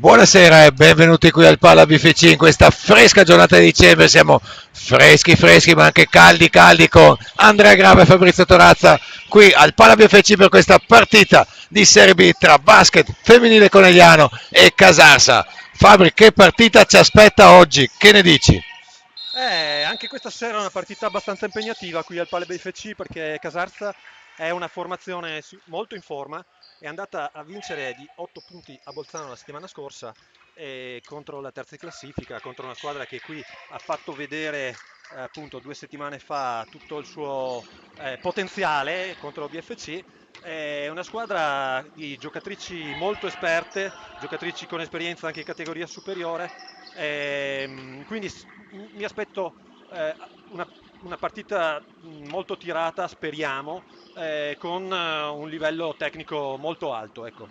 Buonasera e benvenuti qui al Pala BFC in questa fresca giornata di dicembre. Siamo freschi ma anche caldi con Andrea Grava e Fabrizio Torazza qui al Pala BFC per questa partita di Serie B tra basket femminile Conegliano e Casarsa. Fabri, che partita ci aspetta oggi? Che ne dici? Anche questa sera è una partita abbastanza impegnativa qui al Pale BFC perché Casarza è una formazione molto in forma, è andata a vincere di 8 punti a Bolzano la settimana scorsa contro la terza in classifica, contro una squadra che qui ha fatto vedere appunto 2 settimane fa tutto il suo potenziale contro l'OBFC. È una squadra di giocatrici molto esperte, giocatrici con esperienza anche in categoria superiore. Quindi mi aspetto eh, una, una partita molto tirata, speriamo, con un livello tecnico molto alto, ecco.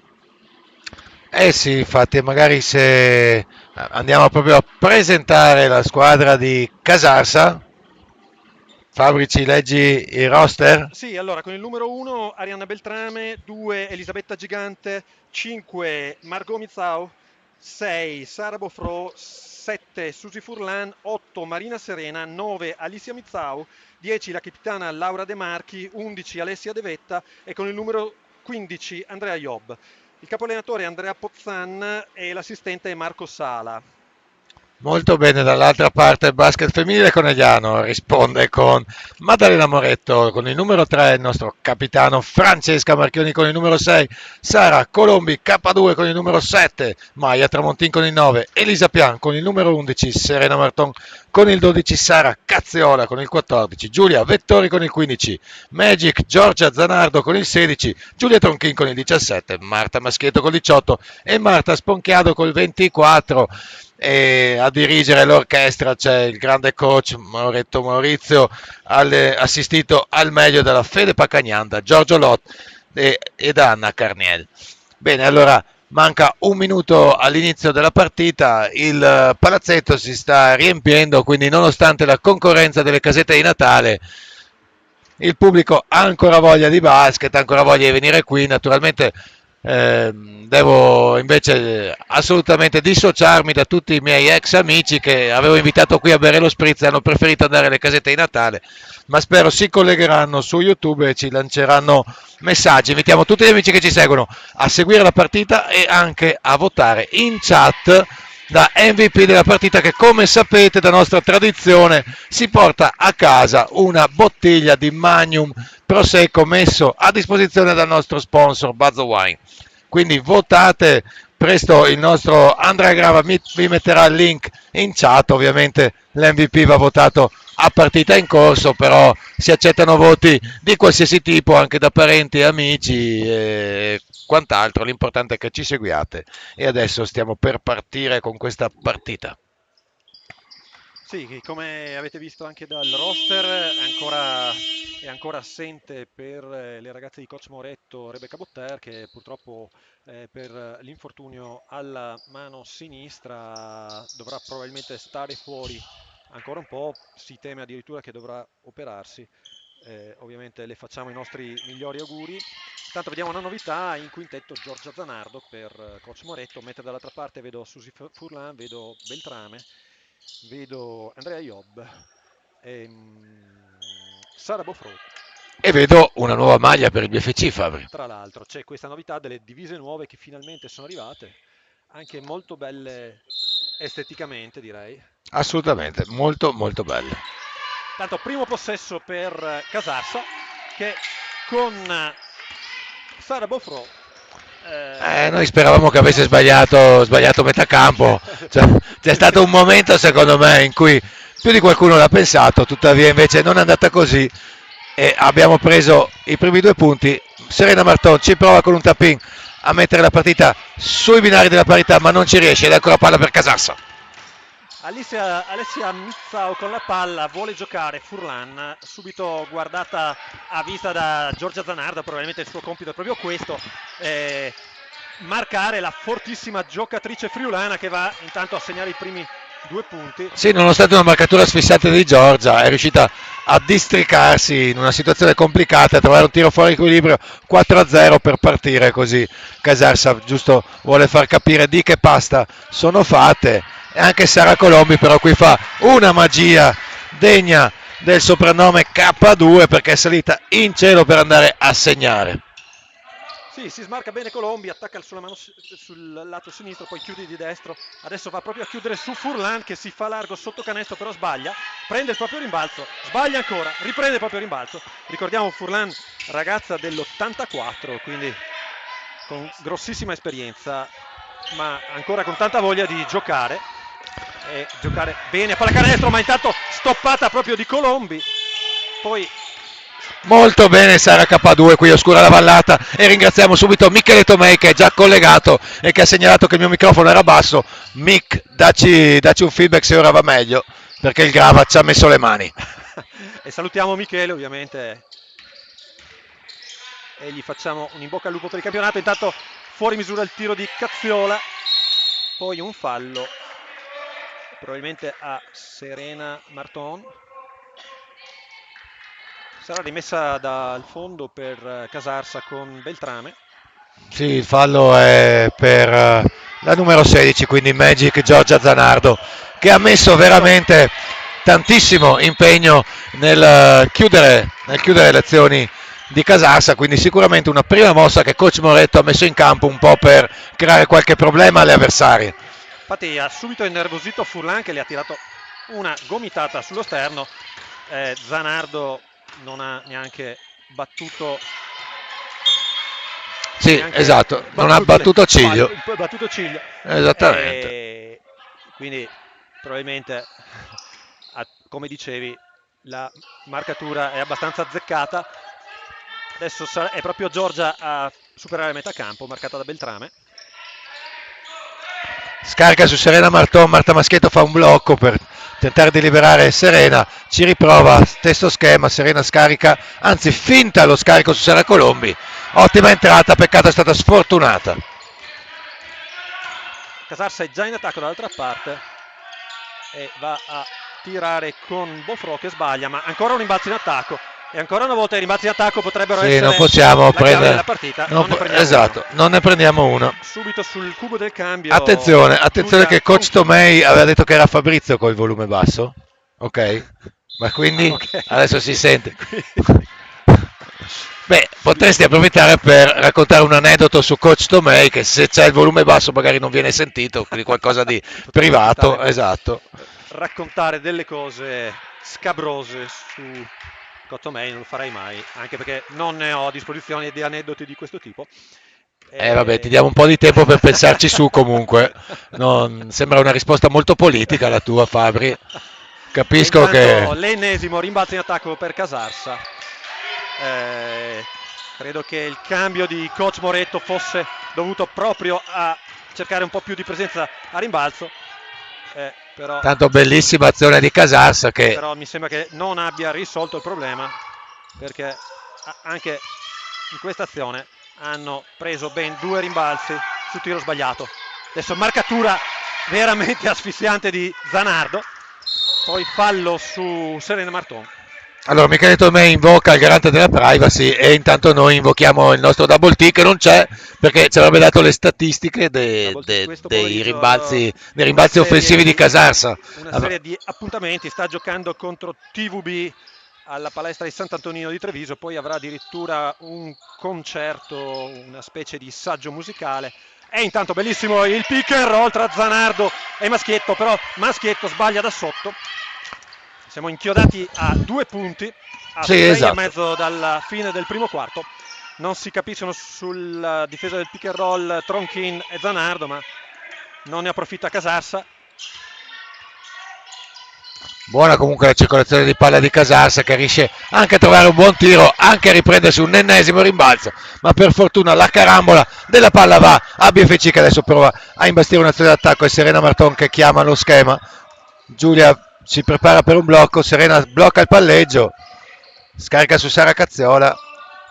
Eh sì, infatti, magari se andiamo proprio a presentare la squadra di Casarsa. Fabrici, leggi il roster? Sì, allora con il numero 1 Arianna Beltrame, 2 Elisabetta Gigante, 5 Margot Mizau, 6 Sara Bofro, 7 Susi Furlan, 8 Marina Serena, 9 Alicia Mizau, 10 la capitana Laura De Marchi, 11 Alessia De Vetta e con il numero 15 Andrea Job. Il capoallenatore è Andrea Pozzan e l'assistente è Marco Sala. Molto bene, dall'altra parte il basket femminile Conegliano risponde con Maddalena Moretto con il numero 3, il nostro capitano Francesca Marchioni con il numero 6, Sara Colombi K2 con il numero 7, Maia Tramontin con il 9, Elisa Pian con il numero 11, Serena Marton con il 12, Sara Cazziola con il 14, Giulia Vettori con il 15, Magic Giorgia Zanardo con il 16, Giulia Tronchin con il 17, Marta Maschietto con il 18 e Marta Sponchiado con il 24. E a dirigere l'orchestra c'è il grande coach Maurizio, assistito al meglio dalla Fede Pacagnanda, Giorgio Lot ed Anna Carniel. Bene, allora manca un minuto all'inizio della partita, il palazzetto si sta riempiendo, quindi nonostante la concorrenza delle casette di Natale, il pubblico ha ancora voglia di basket, ha ancora voglia di venire qui. Naturalmente devo invece assolutamente dissociarmi da tutti i miei ex amici che avevo invitato qui a bere lo spritz e hanno preferito andare alle casette di Natale, ma spero si collegheranno su YouTube e ci lanceranno messaggi. Invitiamo tutti gli amici che ci seguono a seguire la partita e anche a votare in chat da MVP della partita, che come sapete da nostra tradizione si porta a casa una bottiglia di Magnum Prosecco messo a disposizione dal nostro sponsor Buzzo Wine. Quindi votate, presto il nostro Andrea Grava vi metterà il link in chat. Ovviamente l'MVP va votato a partita in corso, però si accettano voti di qualsiasi tipo, anche da parenti e amici e quant'altro. L'importante è che ci seguiate e adesso stiamo per partire con questa partita. Sì, come avete visto anche dal roster, è ancora assente per le ragazze di Coach Moretto Rebecca Botter, che purtroppo per l'infortunio alla mano sinistra dovrà probabilmente stare fuori ancora un po', si teme addirittura che dovrà operarsi. Ovviamente le facciamo i nostri migliori auguri. Tanto vediamo una novità in quintetto: Giorgia Zanardo per Coach Moretto, mentre dall'altra parte vedo Susi Furlan, vedo Beltrame, vedo Andrea Job e Sara Bofro. E vedo una nuova maglia per il BFC, Fabri. Tra l'altro c'è questa novità delle divise nuove che finalmente sono arrivate, anche molto belle esteticamente, direi. Assolutamente, molto molto belle. Tanto primo possesso per Casarsa, che con Sara Bofro Noi speravamo che avesse sbagliato metà campo. Cioè, c'è stato un momento, secondo me, in cui più di qualcuno l'ha pensato, tuttavia invece non è andata così e abbiamo preso i primi 2 punti. Serena Marton ci prova con un tap-in a mettere la partita sui binari della parità, ma non ci riesce ed ecco la palla per Casassa. Alessia Mizzao con la palla, vuole giocare Furlan, subito guardata a vista da Giorgia Zanarda, probabilmente il suo compito è proprio questo, marcare la fortissima giocatrice friulana che va intanto a segnare i primi 2 punti. Sì, nonostante una marcatura asfissiante di Giorgia, è riuscita a districarsi in una situazione complicata, a trovare un tiro fuori equilibrio 4-0 per partire così. Casarsa giusto vuole far capire di che pasta sono fatte, e anche Sara Colombi però qui fa una magia degna del soprannome K2 perché è salita in cielo per andare a segnare. Sì, si smarca bene Colombi, attacca sulla mano sul lato sinistro, poi chiude di destro. Adesso va proprio a chiudere su Furlan che si fa largo sotto canestro, però sbaglia. Prende il proprio rimbalzo, sbaglia ancora, riprende il proprio rimbalzo. Ricordiamo Furlan, ragazza dell'84, quindi con grossissima esperienza, ma ancora con tanta voglia di giocare. E giocare bene a pallacanestro, ma intanto stoppata proprio di Colombi. Poi Molto bene Sara K2 qui oscura la vallata e ringraziamo subito Michele Tomei che è già collegato e che ha segnalato che il mio microfono era basso. Mick, dacci un feedback se ora va meglio perché il Grava ci ha messo le mani. E salutiamo Michele ovviamente e gli facciamo un in bocca al lupo per il campionato. Intanto fuori misura il tiro di Cazziola, poi un fallo probabilmente a Serena Marton. Sarà rimessa dal fondo per Casarsa con Beltrame. Sì, il fallo è per la numero 16, quindi Magic Giorgia Zanardo, che ha messo veramente tantissimo impegno nel chiudere le azioni di Casarsa, quindi sicuramente una prima mossa che coach Moretto ha messo in campo un po' per creare qualche problema alle avversarie. Infatti ha subito innervosito Furlan che le ha tirato una gomitata sullo sterno. Zanardo non ha neanche battuto. Sì, esatto, non ha battuto ciglio. Battuto ciglio. Esattamente. Quindi probabilmente, come dicevi, la marcatura è abbastanza azzeccata. Adesso è proprio Giorgia a superare metà campo, marcata da Beltrame. Scarica su Serena Marton, Marta Maschietto fa un blocco per tentare di liberare Serena, ci riprova, stesso schema, Serena scarica, anzi finta lo scarico su Sara Colombi, ottima entrata, peccato è stata sfortunata. Casarsa è già in attacco dall'altra parte e va a tirare con Bofro che sbaglia, ma ancora un rimbalzo in attacco. E ancora una volta i rimbalzi in attacco potrebbero essere non possiamo la prendere della partita. Non ne prendiamo uno. Subito sul cubo del cambio. Attenzione che coach Tomei aveva detto che era Fabrizio col volume basso. Ok? Ma quindi Okay. Adesso si sente. Beh, potresti approfittare per raccontare un aneddoto su coach Tomei che se c'è il volume basso magari non viene sentito, quindi qualcosa di privato, esatto. Raccontare delle cose scabrose su Tomei non lo farei mai, anche perché non ne ho a disposizione di aneddoti di questo tipo. Vabbè, ti diamo un po' di tempo per pensarci su comunque. Sembra una risposta molto politica la tua, Fabri. Capisco che... L'ennesimo rimbalzo in attacco per Casarsa. Credo che il cambio di coach Moretto fosse dovuto proprio a cercare un po' più di presenza a rimbalzo. Però, tanto bellissima azione di Casarsa che... Però mi sembra che non abbia risolto il problema, perché anche in questa azione hanno preso ben 2 rimbalzi su tiro sbagliato. Adesso marcatura veramente asfissiante di Zanardo, poi fallo su Serena Marton. Allora Michele Tomei invoca il garante della privacy e intanto noi invochiamo il nostro Double T che non c'è perché ci avrebbe dato le statistiche dei rimbalzi offensivi di Casarsa. Una serie di appuntamenti, sta giocando contro TVB alla palestra di Sant'Antonino di Treviso, poi avrà addirittura un concerto, una specie di saggio musicale. E intanto bellissimo il pick and roll tra Zanardo e Maschietto, però Maschietto sbaglia da sotto. Siamo inchiodati a 2 punti, a 6,5 dalla fine del primo quarto. Non si capiscono sulla difesa del pick and roll Tronchin e Zanardo, ma non ne approfitta Casarsa. Buona comunque la circolazione di palla di Casarsa che riesce anche a trovare un buon tiro, anche a riprendersi un ennesimo rimbalzo, ma per fortuna la carambola della palla va a BFC che adesso prova a imbastire un'azione d'attacco e Serena Marton che chiama lo schema. Giulia si prepara per un blocco, Serena blocca il palleggio, scarica su Sara Cazziola,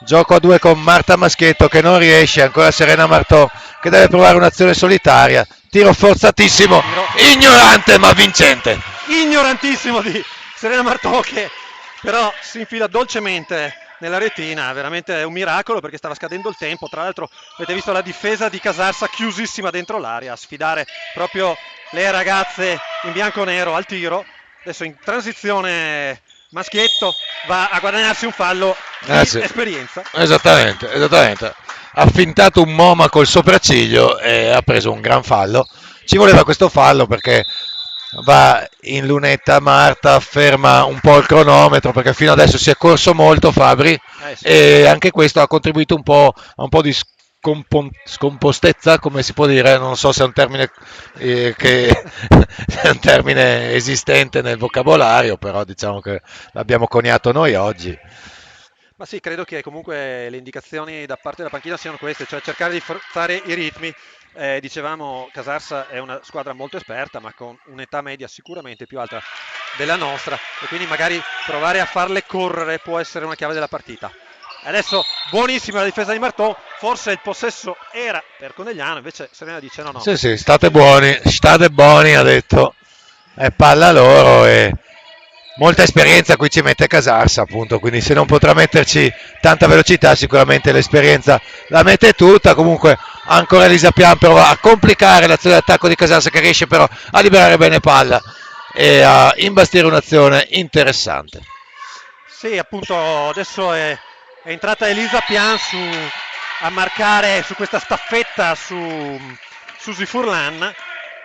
gioco a 2 con Marta Maschietto che non riesce, ancora Serena Marton che deve provare un'azione solitaria, tiro forzatissimo, ignorante ma vincente. Ignorantissimo di Serena Martò, che però si infila dolcemente nella retina, veramente un miracolo perché stava scadendo il tempo. Tra l'altro avete visto la difesa di Casarsa chiusissima dentro l'area a sfidare proprio le ragazze in bianco-nero al tiro. Adesso in transizione Maschietto va a guadagnarsi un fallo di Sì. esperienza. Esattamente. Ha fintato un MoMA col sopracciglio e ha preso un gran fallo. Ci voleva questo fallo perché va in lunetta Marta, ferma un po' il cronometro perché fino adesso si è corso molto Fabri, Sì. e anche questo ha contribuito un po' a un po' di scompostezza, come si può dire, non so se è un termine che è un termine esistente nel vocabolario, però diciamo che l'abbiamo coniato noi oggi. Ma sì, credo che comunque le indicazioni da parte della panchina siano queste, cioè cercare di forzare i ritmi. Dicevamo, Casarsa è una squadra molto esperta, ma con un'età media sicuramente più alta della nostra, e quindi magari provare a farle correre può essere una chiave della partita. Adesso buonissima la difesa di Martò, forse il possesso era per Conegliano, invece Serena dice no, Sì, state buoni, ha detto, è palla loro e molta esperienza qui ci mette Casarsa, appunto, quindi se non potrà metterci tanta velocità sicuramente l'esperienza la mette tutta. Comunque ancora Elisa Pian prova a complicare l'azione d'attacco di Casarsa, che riesce però a liberare bene palla e a imbastire un'azione interessante. Sì, appunto, adesso è entrata Elisa Pian a marcare su questa staffetta su Susi Furlan.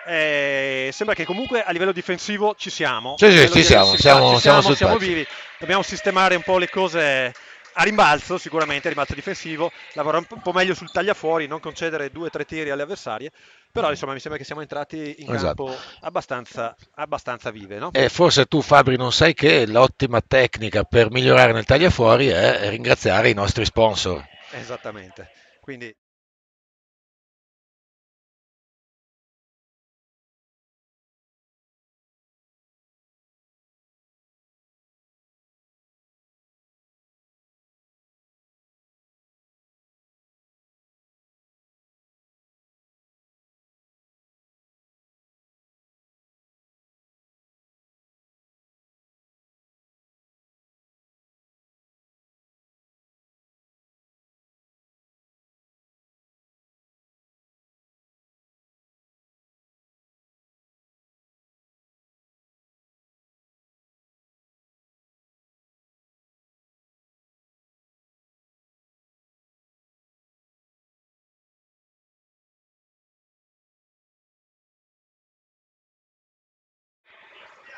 Sembra che comunque a livello difensivo ci siamo. Sì, A livello ci di siamo, aggressività siamo sul siamo pezzo. vivi. Dobbiamo sistemare un po' le cose a rimbalzo, sicuramente a rimbalzo difensivo, lavorare un po' meglio sul tagliafuori, non concedere 2 o 3 tiri alle avversarie. Però insomma mi sembra che siamo entrati in campo abbastanza vive, no? E forse tu Fabri non sai che l'ottima tecnica per migliorare nel tagliafuori è ringraziare i nostri sponsor. Esattamente. Quindi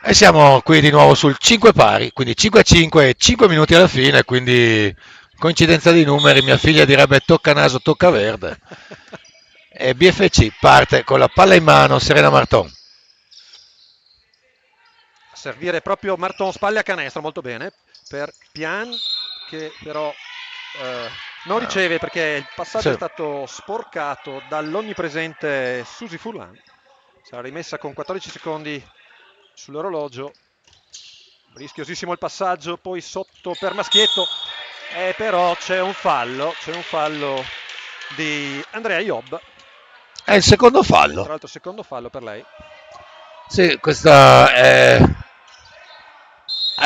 E siamo qui di nuovo sul 5 pari, quindi 5-5 e 5 minuti alla fine, quindi coincidenza di numeri, mia figlia direbbe tocca naso, tocca verde. E BFC parte con la palla in mano, Serena Marton. a servire proprio Marton, spalle a canestro, molto bene per Pian, che però non riceve perché il passaggio è stato sporcato dall'onnipresente Susi Furlan. Sarà rimessa con 14 secondi sull'orologio. Rischiosissimo il passaggio, poi sotto per Maschietto, però c'è un fallo di Andrea Iob. È il secondo Tra fallo. l'altro secondo fallo per lei. Sì, questa è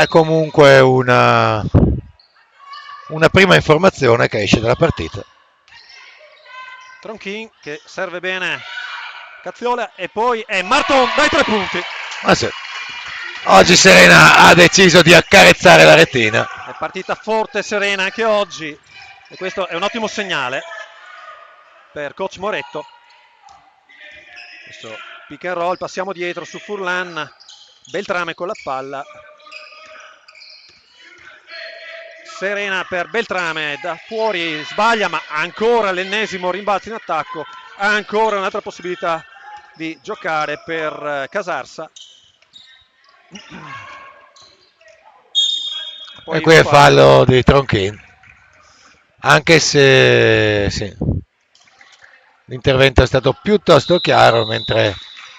comunque una prima informazione che esce dalla partita. Tronchin che serve bene Cazziola e poi è Marton dai 3 punti. Sì. Oggi Serena ha deciso di accarezzare la retina. È partita forte Serena anche oggi e questo è un ottimo segnale per coach Moretto. Adesso pick and roll, passiamo dietro su Furlan, Beltrame con la palla. Serena per Beltrame, da fuori sbaglia, ma ancora l'ennesimo rimbalzo in attacco, ancora un'altra possibilità di giocare per Casarsa. Poi e qui è fallo di Tronchin, anche se sì, l'intervento è stato piuttosto chiaro, mentre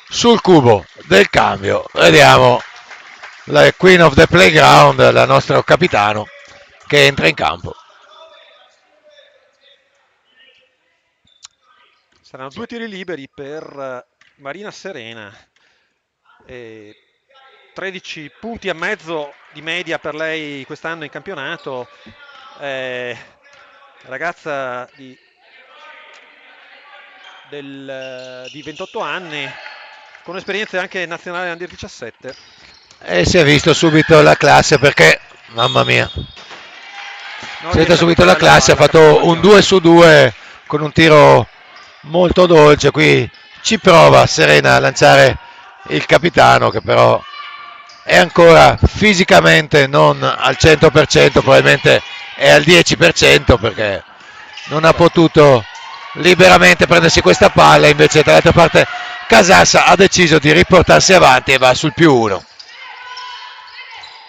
sul cubo del cambio vediamo la Queen of the Playground, la nostra capitano, che entra in campo. Saranno 2 tiri liberi per Marina Serena, 13 punti e mezzo di media per lei quest'anno in campionato, ragazza di 28 anni, con esperienze anche nazionali under 17. E si è visto subito la classe perché, mamma mia, Non si è vista riesce a subito la buttare classe, ha la fatto un capitolazione. 2 su 2 con un tiro molto dolce. Qui ci prova Serena a lanciare il capitano, che però è ancora fisicamente non al 100%, probabilmente è al 10% perché non ha Certo. potuto liberamente prendersi questa palla. Invece dall'altra parte Casassa ha deciso di riportarsi avanti e va sul più 1.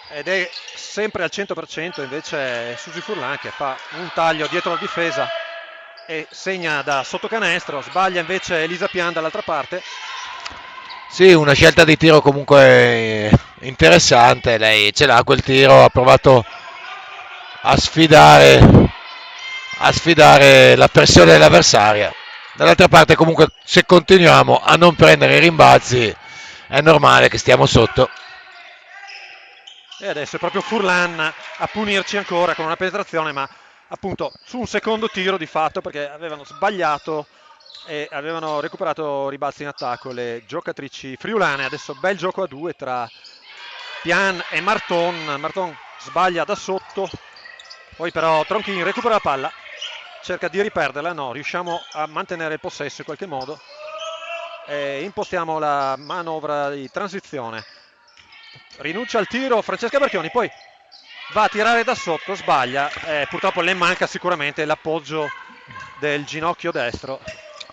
Ed è sempre al 100% invece Susi Furlan che fa un taglio dietro la difesa e segna da sotto canestro, sbaglia invece Elisa Pian dall'altra parte. Sì, una scelta di tiro comunque interessante, lei ce l'ha quel tiro, ha provato a sfidare, a sfidare la pressione dell'avversaria. Dall'altra parte comunque se continuiamo a non prendere i rimbalzi è normale che stiamo sotto. E adesso è proprio Furlan a punirci ancora con una penetrazione, ma appunto su un secondo tiro di fatto perché avevano sbagliato e avevano recuperato ribalzi in attacco le giocatrici friulane. Adesso bel gioco a due tra Pian e Marton. Marton sbaglia da sotto, poi però Tronchin recupera la palla, cerca di riperderla, no, riusciamo a mantenere il possesso in qualche modo e impostiamo la manovra di transizione. Rinuncia al tiro Francesca Berchioni, poi va a tirare da sotto, sbaglia, purtroppo le manca sicuramente l'appoggio del ginocchio destro.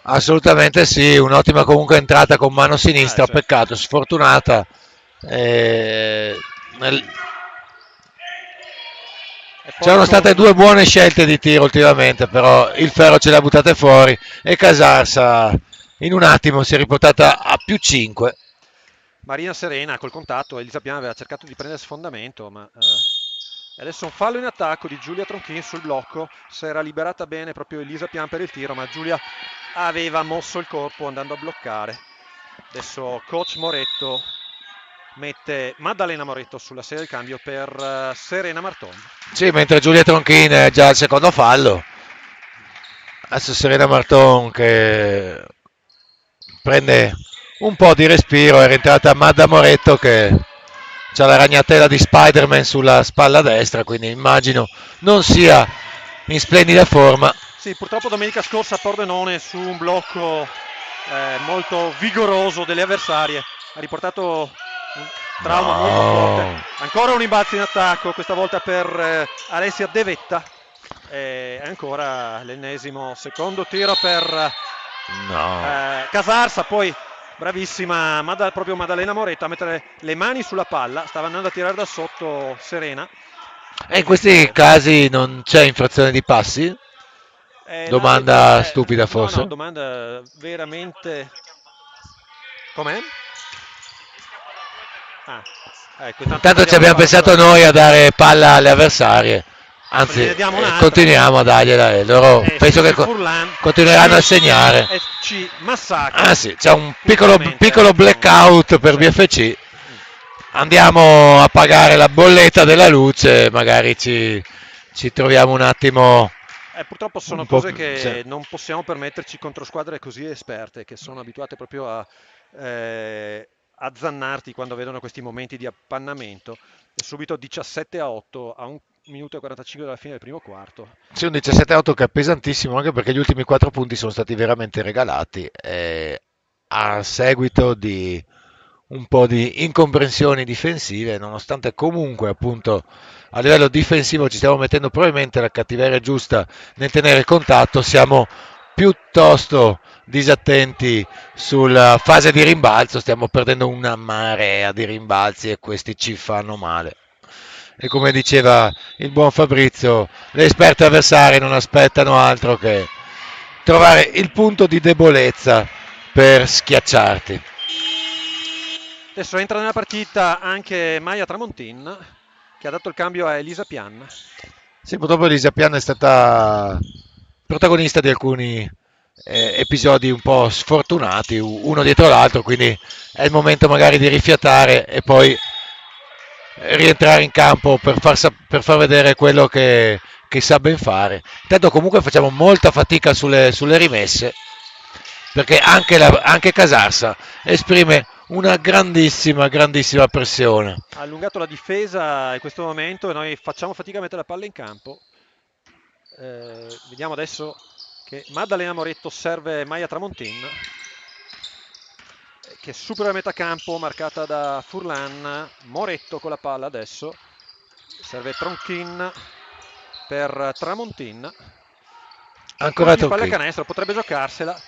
Assolutamente sì, un'ottima comunque entrata con mano sinistra, Certo. peccato, sfortunata. eh, nel- E poi C'erano state con due buone scelte di tiro ultimamente, però il ferro ce le ha buttate fuori e Casarsa in un attimo si è riportata a più 5. Marina Serena col contatto, Elisa Piana aveva cercato di prendere sfondamento, ma adesso un fallo in attacco di Giulia Tronchin sul blocco, si era liberata bene proprio Elisa Pian per il tiro, ma Giulia aveva mosso il corpo andando a bloccare. Adesso coach Moretto mette Maddalena Moretto sulla serie di cambio per Serena Marton. Sì, mentre Giulia Tronchin è già al secondo fallo. Adesso Serena Marton che prende un po' di respiro, è rientrata Madda Moretto che ha la ragnatela di Spider-Man sulla spalla destra, quindi immagino non sia in splendida forma. Sì, purtroppo domenica scorsa a Pordenone su un blocco molto vigoroso delle avversarie ha riportato un trauma molto forte. No, Ancora un imbalzo in attacco, questa volta per Alessia De Vetta. E ancora l'ennesimo secondo tiro per no. Casarsa, poi bravissima proprio Maddalena Moretto a mettere le mani sulla palla, stava andando a tirare da sotto Serena. E E in questi invece casi non c'è infrazione di passi? Domanda stupida no, no, forse? domanda veramente... Com'è? Ah, ecco, intanto Intanto ci prendiamo la abbiamo palla pensato sulla... noi a dare palla alle avversarie, anzi Gliene diamo un'altra continuiamo a dargliela e loro e penso che Susi Furlan continueranno a segnare. ci massacra Ah sì, c'è un piccolo, puntualmente piccolo con... blackout per Sì. BFC. Mm. Andiamo a pagare la bolletta della luce, magari ci troviamo un attimo Purtroppo sono un po' cose più... sì. che non possiamo permetterci contro squadre così esperte, che sono abituate proprio a azzannarti quando vedono questi momenti di appannamento. E subito 17-8 a 1 minuto e 45 dalla fine del primo quarto. C'è un 17-8 che è pesantissimo anche perché gli ultimi 4 punti sono stati veramente regalati a seguito di un po' di incomprensioni difensive, nonostante comunque appunto a livello difensivo ci stiamo mettendo probabilmente la cattiveria giusta nel tenere contatto, siamo piuttosto disattenti sulla fase di rimbalzo, stiamo perdendo una marea di rimbalzi e questi ci fanno male. E come diceva il buon Fabrizio, le esperte avversarie non aspettano altro che trovare il punto di debolezza per schiacciarti. Adesso entra nella partita anche Maya Tramontin, che ha dato il cambio a Elisa Pian. Sì, purtroppo Elisa Piana è stata protagonista di alcuni episodi un po' sfortunati, uno dietro l'altro, quindi è il momento magari di rifiatare e poi rientrare in campo per far vedere quello che sa ben fare. Intanto comunque facciamo molta fatica sulle rimesse, perché anche Casarsa esprime una grandissima, grandissima pressione. Ha allungato la difesa in questo momento e noi facciamo fatica a mettere la palla in campo. Vediamo adesso che Maddalena Moretto serve Maya Tramontin, che supera la metà campo marcata da Furlan. Moretto con la palla adesso, serve Tronkin per Tramontin. Ancora Colpi di palla a Tronchi. canestro, potrebbe giocarsela.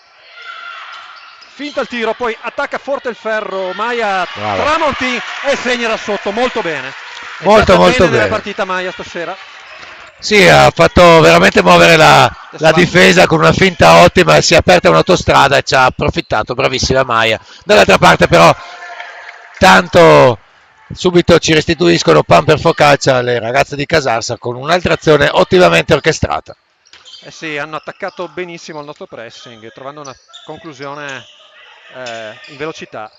Finta il tiro, poi attacca forte il ferro Maya Brava. Tramontin e segna da sotto, molto bene. È Molto stata molto bene nella bene. partita Maya stasera. Sì, ha fatto veramente muovere Adesso la va. difesa con una finta ottima e si è aperta un'autostrada e ci ha approfittato, bravissima Maia. Dall'altra parte però tanto subito ci restituiscono pan per focaccia le ragazze di Casarsa con un'altra azione ottimamente orchestrata. Eh sì, hanno attaccato benissimo il nostro pressing, trovando una conclusione in velocità.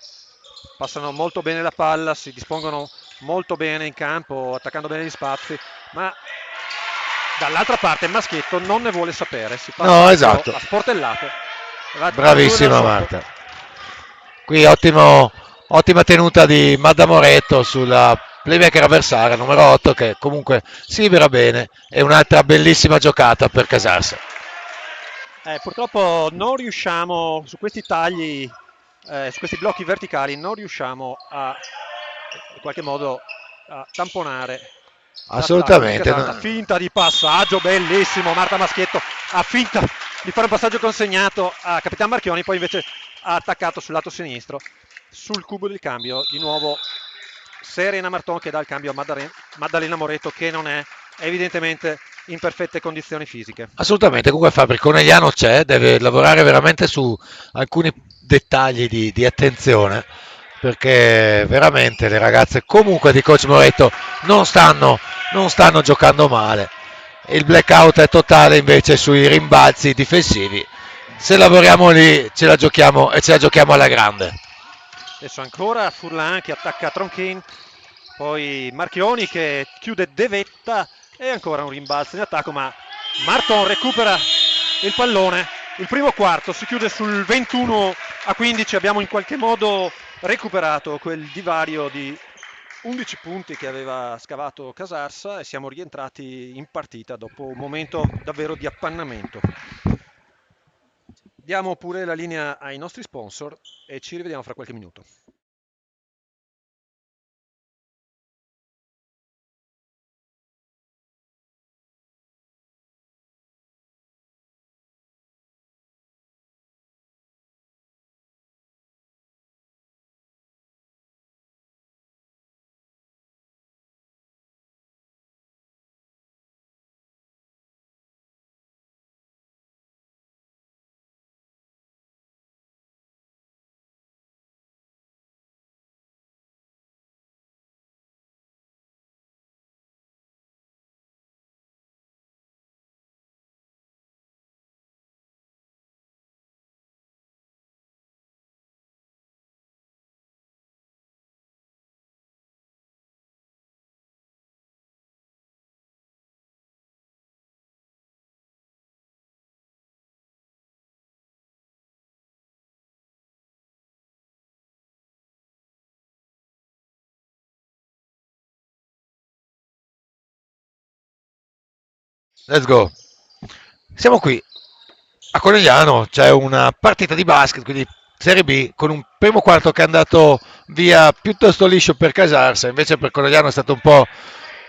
Passano molto bene la palla, si dispongono molto bene in campo, attaccando bene gli spazi, ma dall'altra parte il maschietto non ne vuole sapere, si passa No, proprio esatto. a sportellate. Va a due da Bravissima sotto. Marta. Qui ottima tenuta di Madda Moretto sulla playmaker avversaria numero 8 che comunque si libera bene e un'altra bellissima giocata per Casarsa. Purtroppo non riusciamo su questi tagli, su questi blocchi verticali, non riusciamo a in qualche modo a tamponare l'attacco di Assolutamente. Casarsa. No. Finta di passaggio, bellissimo. Marta Maschietto ha finta di fare un passaggio consegnato a Capitan Marchioni, poi invece ha attaccato sul lato sinistro. Sul cubo del cambio, di nuovo Serena Marton che dà il cambio a Maddalena Moretto che non è evidentemente in perfette condizioni fisiche. Assolutamente, comunque Fabri Conegliano c'è, deve lavorare veramente su alcuni dettagli di attenzione, perché veramente le ragazze comunque di Coach Moretto non stanno giocando male. Il blackout è totale invece sui rimbalzi difensivi. Se lavoriamo lì ce la giochiamo e ce la giochiamo alla grande. Adesso ancora Furlan che attacca Tronkin, poi Marchioni che chiude De Vetta e ancora un rimbalzo in attacco, ma Marton recupera il pallone. Il primo quarto si chiude sul 21-15, abbiamo in qualche modo recuperato quel divario di 11 punti che aveva scavato Casarsa e siamo rientrati in partita dopo un momento davvero di appannamento. Diamo pure la linea ai nostri sponsor e ci rivediamo fra qualche minuto. Let's go. Siamo qui a Conegliano, c'è una partita di basket, quindi Serie B, con un primo quarto che è andato via piuttosto liscio per Casarsa, invece per Conegliano è stato un po'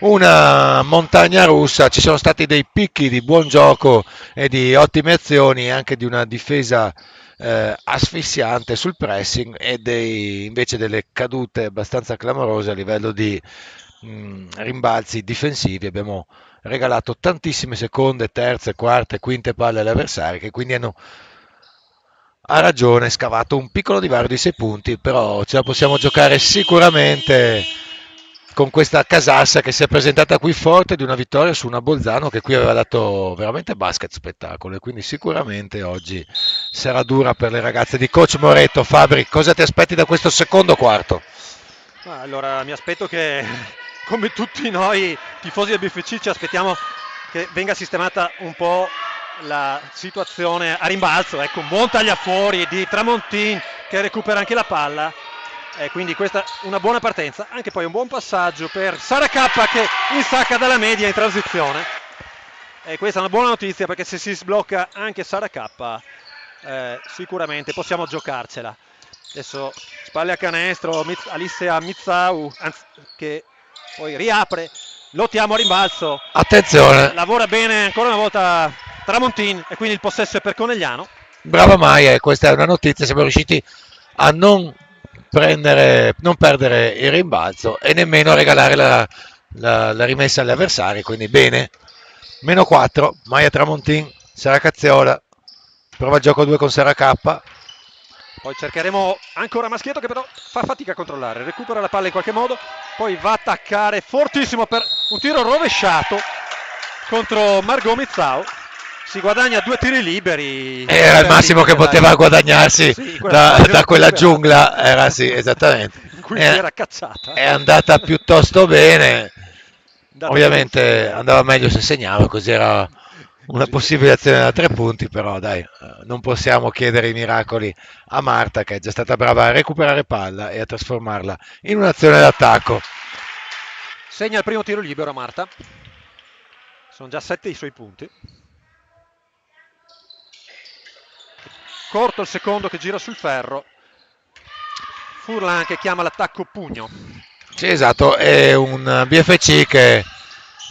una montagna russa, ci sono stati dei picchi di buon gioco e di ottime azioni e anche di una difesa asfissiante sul pressing e invece delle cadute abbastanza clamorose a livello di rimbalzi difensivi. Abbiamo regalato tantissime seconde, terze, quarte, quinte palle agli avversari che quindi hanno a ragione scavato un piccolo divario di 6 punti, però ce la possiamo giocare sicuramente con questa Casassa che si è presentata qui forte di una vittoria su una Bolzano che qui aveva dato veramente basket spettacolo, e quindi sicuramente oggi sarà dura per le ragazze di coach Moretto. Fabri, cosa ti aspetti da questo secondo quarto? Allora, mi aspetto che, come tutti noi tifosi del BFC, ci aspettiamo che venga sistemata un po' la situazione a rimbalzo. Ecco, un buon tagliafuori di Tramontin che recupera anche la palla. Quindi questa è una buona partenza, anche poi un buon passaggio per Sara K che insacca dalla media in transizione, e questa è una buona notizia perché se si sblocca anche Sara K sicuramente possiamo giocarcela. Adesso spalle a canestro Alicia Mizzau che poi riapre, lottiamo a rimbalzo, Attenzione, lavora bene ancora una volta Tramontin e quindi il possesso è per Conegliano. brava Maia, e questa è una notizia, siamo riusciti a non perdere il rimbalzo e nemmeno a regalare la rimessa agli avversari, quindi bene. Meno 4, Maia Tramontin, Sara Cazzola, prova il gioco 2 con Sara K. Poi cercheremo ancora Maschietto che però fa fatica a controllare, recupera la palla in qualche modo, poi va a attaccare fortissimo per un tiro rovesciato contro Margot Mizzau. Si guadagna 2 tiri liberi. Era il massimo che poteva guadagnarsi da quella giungla, era sì, esattamente. In cui si era cacciata. È andata piuttosto bene, ovviamente andava meglio se segnava, così era una possibile azione da 3 punti, però dai, non possiamo chiedere i miracoli a Marta che è già stata brava a recuperare palla e a trasformarla in un'azione d'attacco. Segna il primo tiro libero Marta, sono già 7 i suoi punti. Corto il secondo che gira sul ferro, Furlan che chiama l'attacco pugno. Sì, esatto, è un BFC che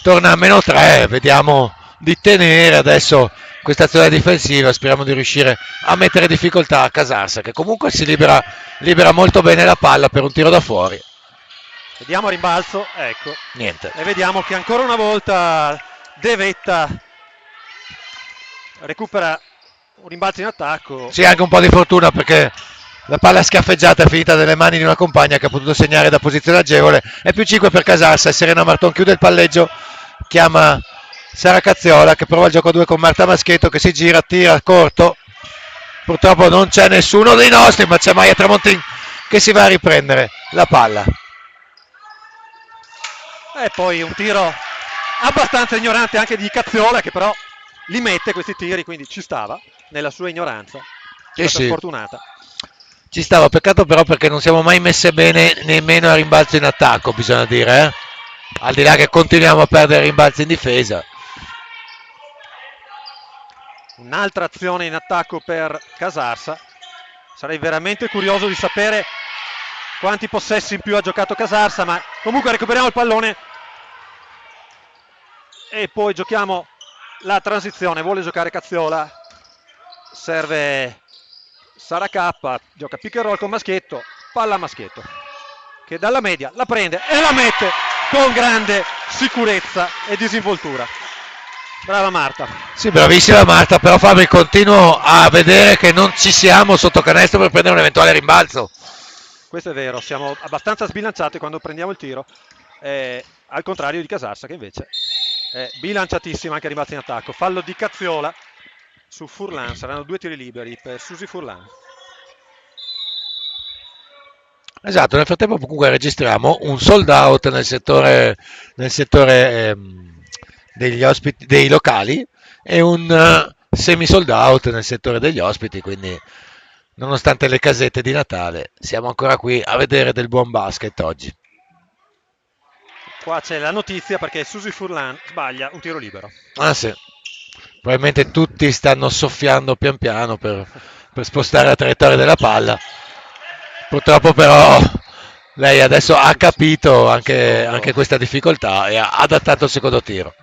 torna a meno 3, vediamo di tenere adesso questa azione difensiva, speriamo di riuscire a mettere difficoltà a Casarsa che comunque si libera molto bene la palla per un tiro da fuori. Vediamo a rimbalzo, ecco, Niente. E vediamo che ancora una volta De Vetta recupera un rimbalzo in attacco. Sì, anche un po' di fortuna perché la palla schiaffeggiata è finita nelle mani di una compagna che ha potuto segnare da posizione agevole. È più 5 per Casarsa, Serena Marton chiude il palleggio, chiama Sara Cazziola che prova il gioco 2 con Marta Maschietto che si gira, tira corto. Purtroppo non c'è nessuno dei nostri, ma c'è Maia Tramontin che si va a riprendere la palla. E poi un tiro abbastanza ignorante anche di Cazziola che però li mette questi tiri, quindi ci stava nella sua ignoranza. È stata sfortunata. Ci stava, peccato però perché non siamo mai messe bene nemmeno a rimbalzo in attacco, bisogna dire, eh? Al di là che continuiamo a perdere rimbalzi in difesa. Un'altra azione in attacco per Casarsa. Sarei veramente curioso di sapere quanti possessi in più ha giocato Casarsa, ma comunque recuperiamo il pallone e poi giochiamo la transizione. Vuole giocare Cazziola, serve Sara K, gioca pick and roll con Maschietto, palla a Maschietto che dalla media la prende e la mette con grande sicurezza e disinvoltura. Brava Marta. Sì, bravissima Marta, però Fabri, continuo a vedere che non ci siamo sotto canestro per prendere un eventuale rimbalzo. Questo è vero, siamo abbastanza sbilanciati quando prendiamo il tiro, al contrario di Casarsa che invece è bilanciatissima anche a rimbalzo in attacco. Fallo di Cazziola su Furlan, saranno 2 tiri liberi per Susi Furlan. Esatto, nel frattempo comunque registriamo un sold out nel settore degli ospiti, dei locali, e un semi sold out nel settore degli ospiti, quindi nonostante le casette di Natale siamo ancora qui a vedere del buon basket oggi. Qua c'è la notizia perché Susi Furlan sbaglia un tiro libero. Ah sì, probabilmente tutti stanno soffiando pian piano per spostare la traiettoria della palla. Purtroppo però lei adesso ha capito anche questa difficoltà e ha adattato il secondo tiro.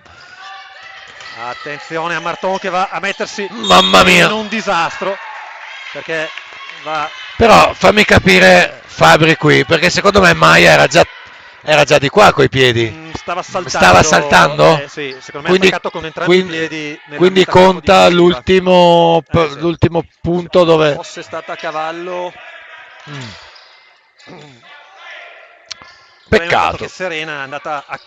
Attenzione a Marton che va a mettersi Mamma mia, in un disastro perché va. Però fammi capire Fabri qui, perché secondo me Maia era già di qua coi piedi. Stava saltando? Sì, secondo me quindi, ha attaccato con entrambi i piedi. Quindi conta l'ultimo punto dove fosse stata a cavallo. problema è stato Peccato. che Serena è andata a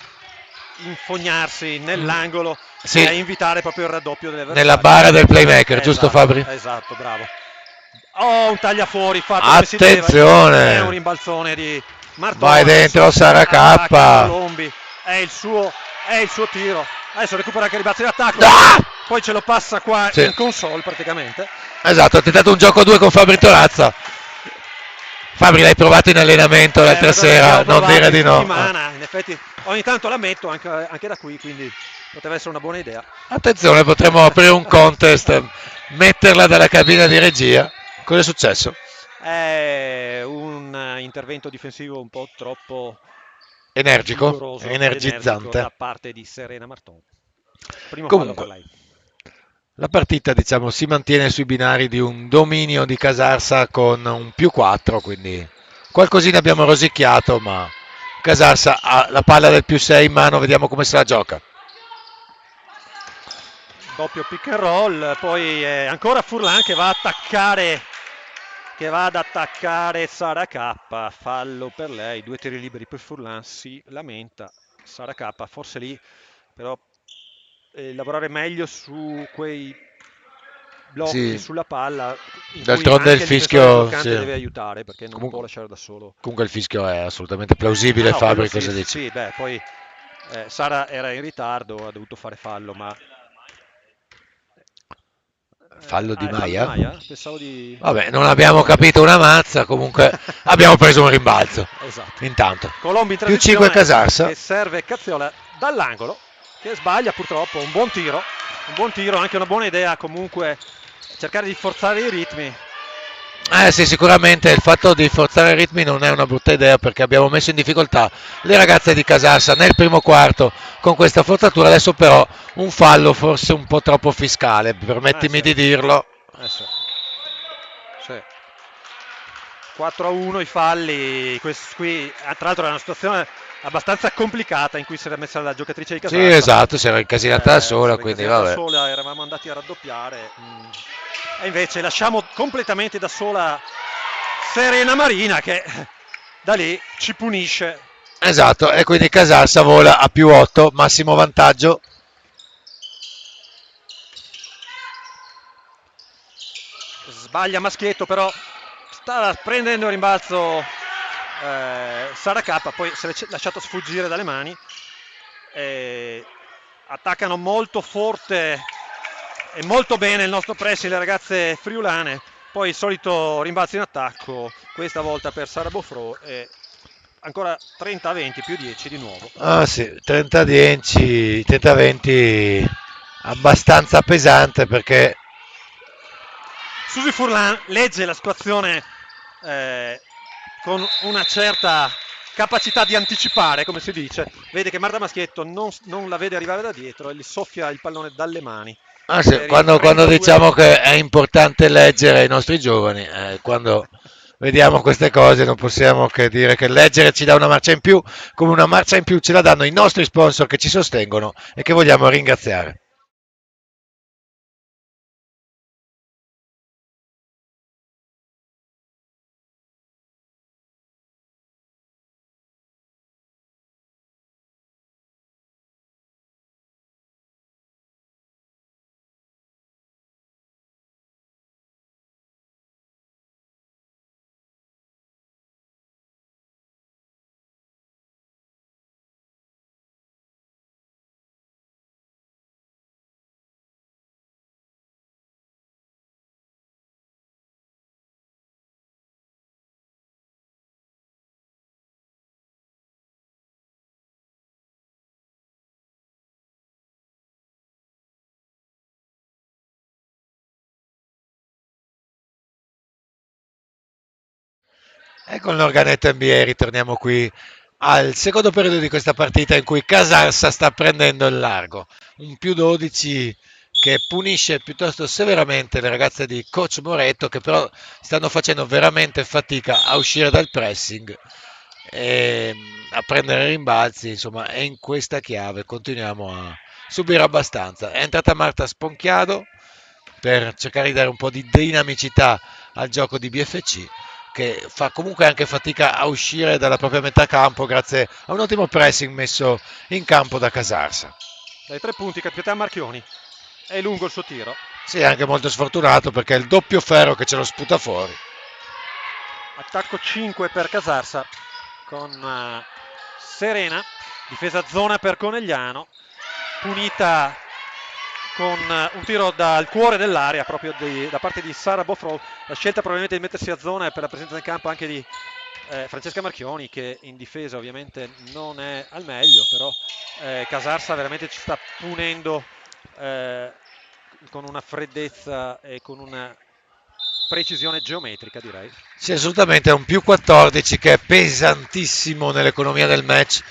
infognarsi nell'angolo Sì. e a invitare proprio il raddoppio delle avversarie. Nella bara del playmaker, giusto Esatto, Fabri? esatto, bravo. Oh, un tagliafuori fatto come si deve. Attenzione! È un rimbalzone di Marton. Vai dentro Sara K. Attacca Colombi. È il suo tiro. Adesso recupera anche il rimbalzo di attacco. Ah! Poi ce lo passa qua Sì. in console praticamente. Esatto, ha tentato un gioco a 2 con Fabri Torazza. Fabri, l'hai provato in allenamento l'altra sera, non dire di no. In effetti ogni tanto la metto anche da qui, quindi poteva essere una buona idea. Attenzione, potremmo aprire un contest, metterla dalla cabina di regia. Cosa è successo? È un intervento difensivo un po' troppo Energico, vigoroso, energizzante. energico da parte di Serena Marton. Primo Comunque, fallo per lei. la partita, diciamo, si mantiene sui binari di un dominio di Casarsa con un +4, quindi qualcosina abbiamo rosicchiato, ma Casarsa ha la palla del +6 in mano, vediamo come se la gioca. Doppio pick and roll, poi ancora Furlan che va ad attaccare Sara K, fallo per lei, 2 tiri liberi per Furlan, si lamenta Sara K, forse lì però lavorare meglio su quei blocchi Sì. sulla palla in D'altronde cui anche il fischio, bloccante sì. deve aiutare perché non Comunque, può lasciare da solo. comunque il fischio è assolutamente plausibile, No, Fabri, quello cosa sì, dici? sì, beh, poi Sara era in ritardo, ha dovuto fare fallo, ma Fallo di è fallo di Maia? Maia? Pensavo di... Vabbè, non abbiamo capito una mazza, comunque abbiamo preso un rimbalzo. Esatto. Intanto. Colombi in +5 transizione Casarsa. che serve Cazziola dall'angolo, che sbaglia purtroppo, un buon tiro, anche una buona idea comunque cercare di forzare i ritmi. Sì, sicuramente il fatto di forzare i ritmi non è una brutta idea perché abbiamo messo in difficoltà le ragazze di Casarsa nel primo quarto con questa forzatura, adesso però un fallo forse un po' troppo fiscale, permettimi Sì. di dirlo. Sì. 4-1 i falli, qui tra l'altro è una situazione abbastanza complicata in cui si era messa la giocatrice di Casarsa. Sì, esatto, si era incasinata da sola, quindi vabbè. Sola, eravamo andati a raddoppiare e invece lasciamo completamente da sola Serena Marina che da lì ci punisce. Esatto, e quindi Casarsa vola a +8, massimo vantaggio. Sbaglia Maschietto, però sta prendendo il rimbalzo Sara K, poi si è lasciato sfuggire dalle mani. Attaccano molto forte e molto bene il nostro pressing le ragazze friulane. Poi il solito rimbalzo in attacco, questa volta per Sara Bofro e ancora 30-20 +10 di nuovo. Ah sì, 30-10, 30-20 abbastanza pesante perché Susi Furlan legge la situazione con una certa capacità di anticipare, come si dice. Vede che Marta Maschietto non la vede arrivare da dietro e gli soffia il pallone dalle mani. ah sì, quando diciamo che è importante leggere i nostri giovani, quando vediamo queste cose non possiamo che dire che leggere ci dà una marcia in più, come una marcia in più ce la danno i nostri sponsor che ci sostengono e che vogliamo ringraziare. E con l'organetto NBA ritorniamo qui al secondo periodo di questa partita in cui Casarsa sta prendendo il largo. Un +12 che punisce piuttosto severamente le ragazze di coach Moretto che però stanno facendo veramente fatica a uscire dal pressing e a prendere rimbalzi, insomma, e in questa chiave continuiamo a subire abbastanza. È entrata Marta Sponchiado per cercare di dare un po' di dinamicità al gioco di BFC che fa comunque anche fatica a uscire dalla propria metà campo grazie a un ottimo pressing messo in campo da Casarsa. Dai 3 punti, capitano Marchioni. È lungo il suo tiro. Sì, è anche molto sfortunato perché è il doppio ferro che ce lo sputa fuori. Attacco 5 per Casarsa con Serena, difesa zona per Conegliano, punita con un tiro dal cuore dell'area proprio da parte di Sara Boffrow. La scelta probabilmente di mettersi a zona è per la presenza in campo anche di Francesca Marchioni, che in difesa ovviamente non è al meglio, però Casarsa veramente ci sta punendo con una freddezza e con una precisione geometrica, direi. Sì, assolutamente, è un più 14 che è pesantissimo nell'economia del match.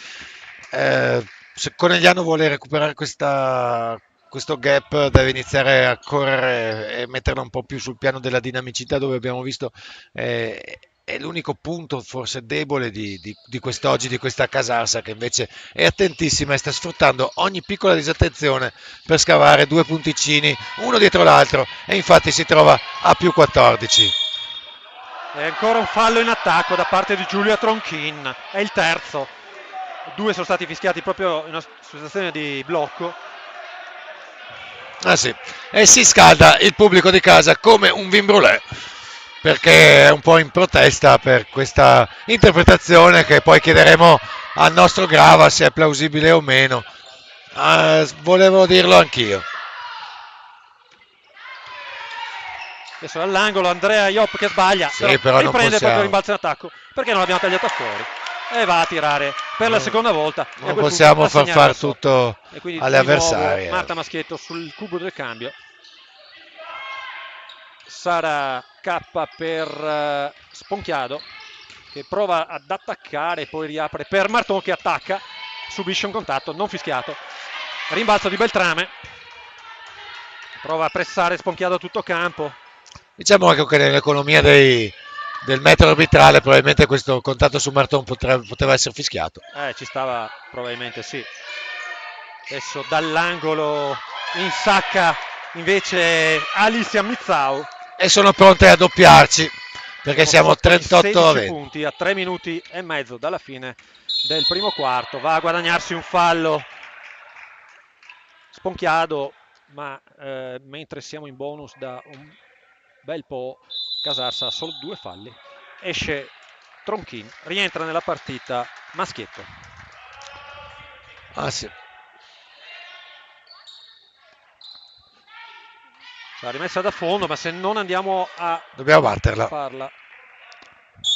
Se Conegliano vuole recuperare questo gap, deve iniziare a correre e metterla un po' più sul piano della dinamicità, dove abbiamo visto è l'unico punto forse debole di quest'oggi, di questa Casarsa, che invece è attentissima e sta sfruttando ogni piccola disattenzione per scavare due punticini uno dietro l'altro, e infatti si trova a più 14. E ancora un fallo in attacco da parte di Giulia Tronchin, è il terzo. Due sono stati fischiati proprio in una situazione di blocco. Ah sì, e si scalda il pubblico di casa come un vin brûlé, perché è un po' in protesta per questa interpretazione che poi chiederemo al nostro Grava se è plausibile o meno. Volevo dirlo anch'io. Adesso all'angolo Andrea Iop che sbaglia, Sì, però non riprende proprio il possiamo, rimbalzo in attacco, perché non l'abbiamo tagliata fuori e va a tirare per la seconda volta. non possiamo far fare tutto e quindi alle di nuovo avversarie. Marta Maschietto sul cubo del cambio. Sara K per Sponchiado, che prova ad attaccare, poi riapre per Marton che attacca, subisce un contatto non fischiato. Rimbalzo di Beltrame, prova a pressare Sponchiado a tutto campo. Diciamo anche che nell'economia del metro arbitrale probabilmente questo contatto su Marton poteva essere fischiato. Ci stava probabilmente, sì. Adesso dall'angolo insacca invece Alicia Mizzau. E sono pronte a doppiarci, perché siamo 38 a 20. Punti a 3 minuti e mezzo dalla fine del primo quarto. Va a guadagnarsi un fallo Sponchiado, ma mentre siamo in bonus da un bel po', Casarsa ha solo 2 falli. Esce Tronchin, rientra nella partita Maschietto. Ah sì. La rimessa da fondo, ma se non andiamo a dobbiamo batterla, farla,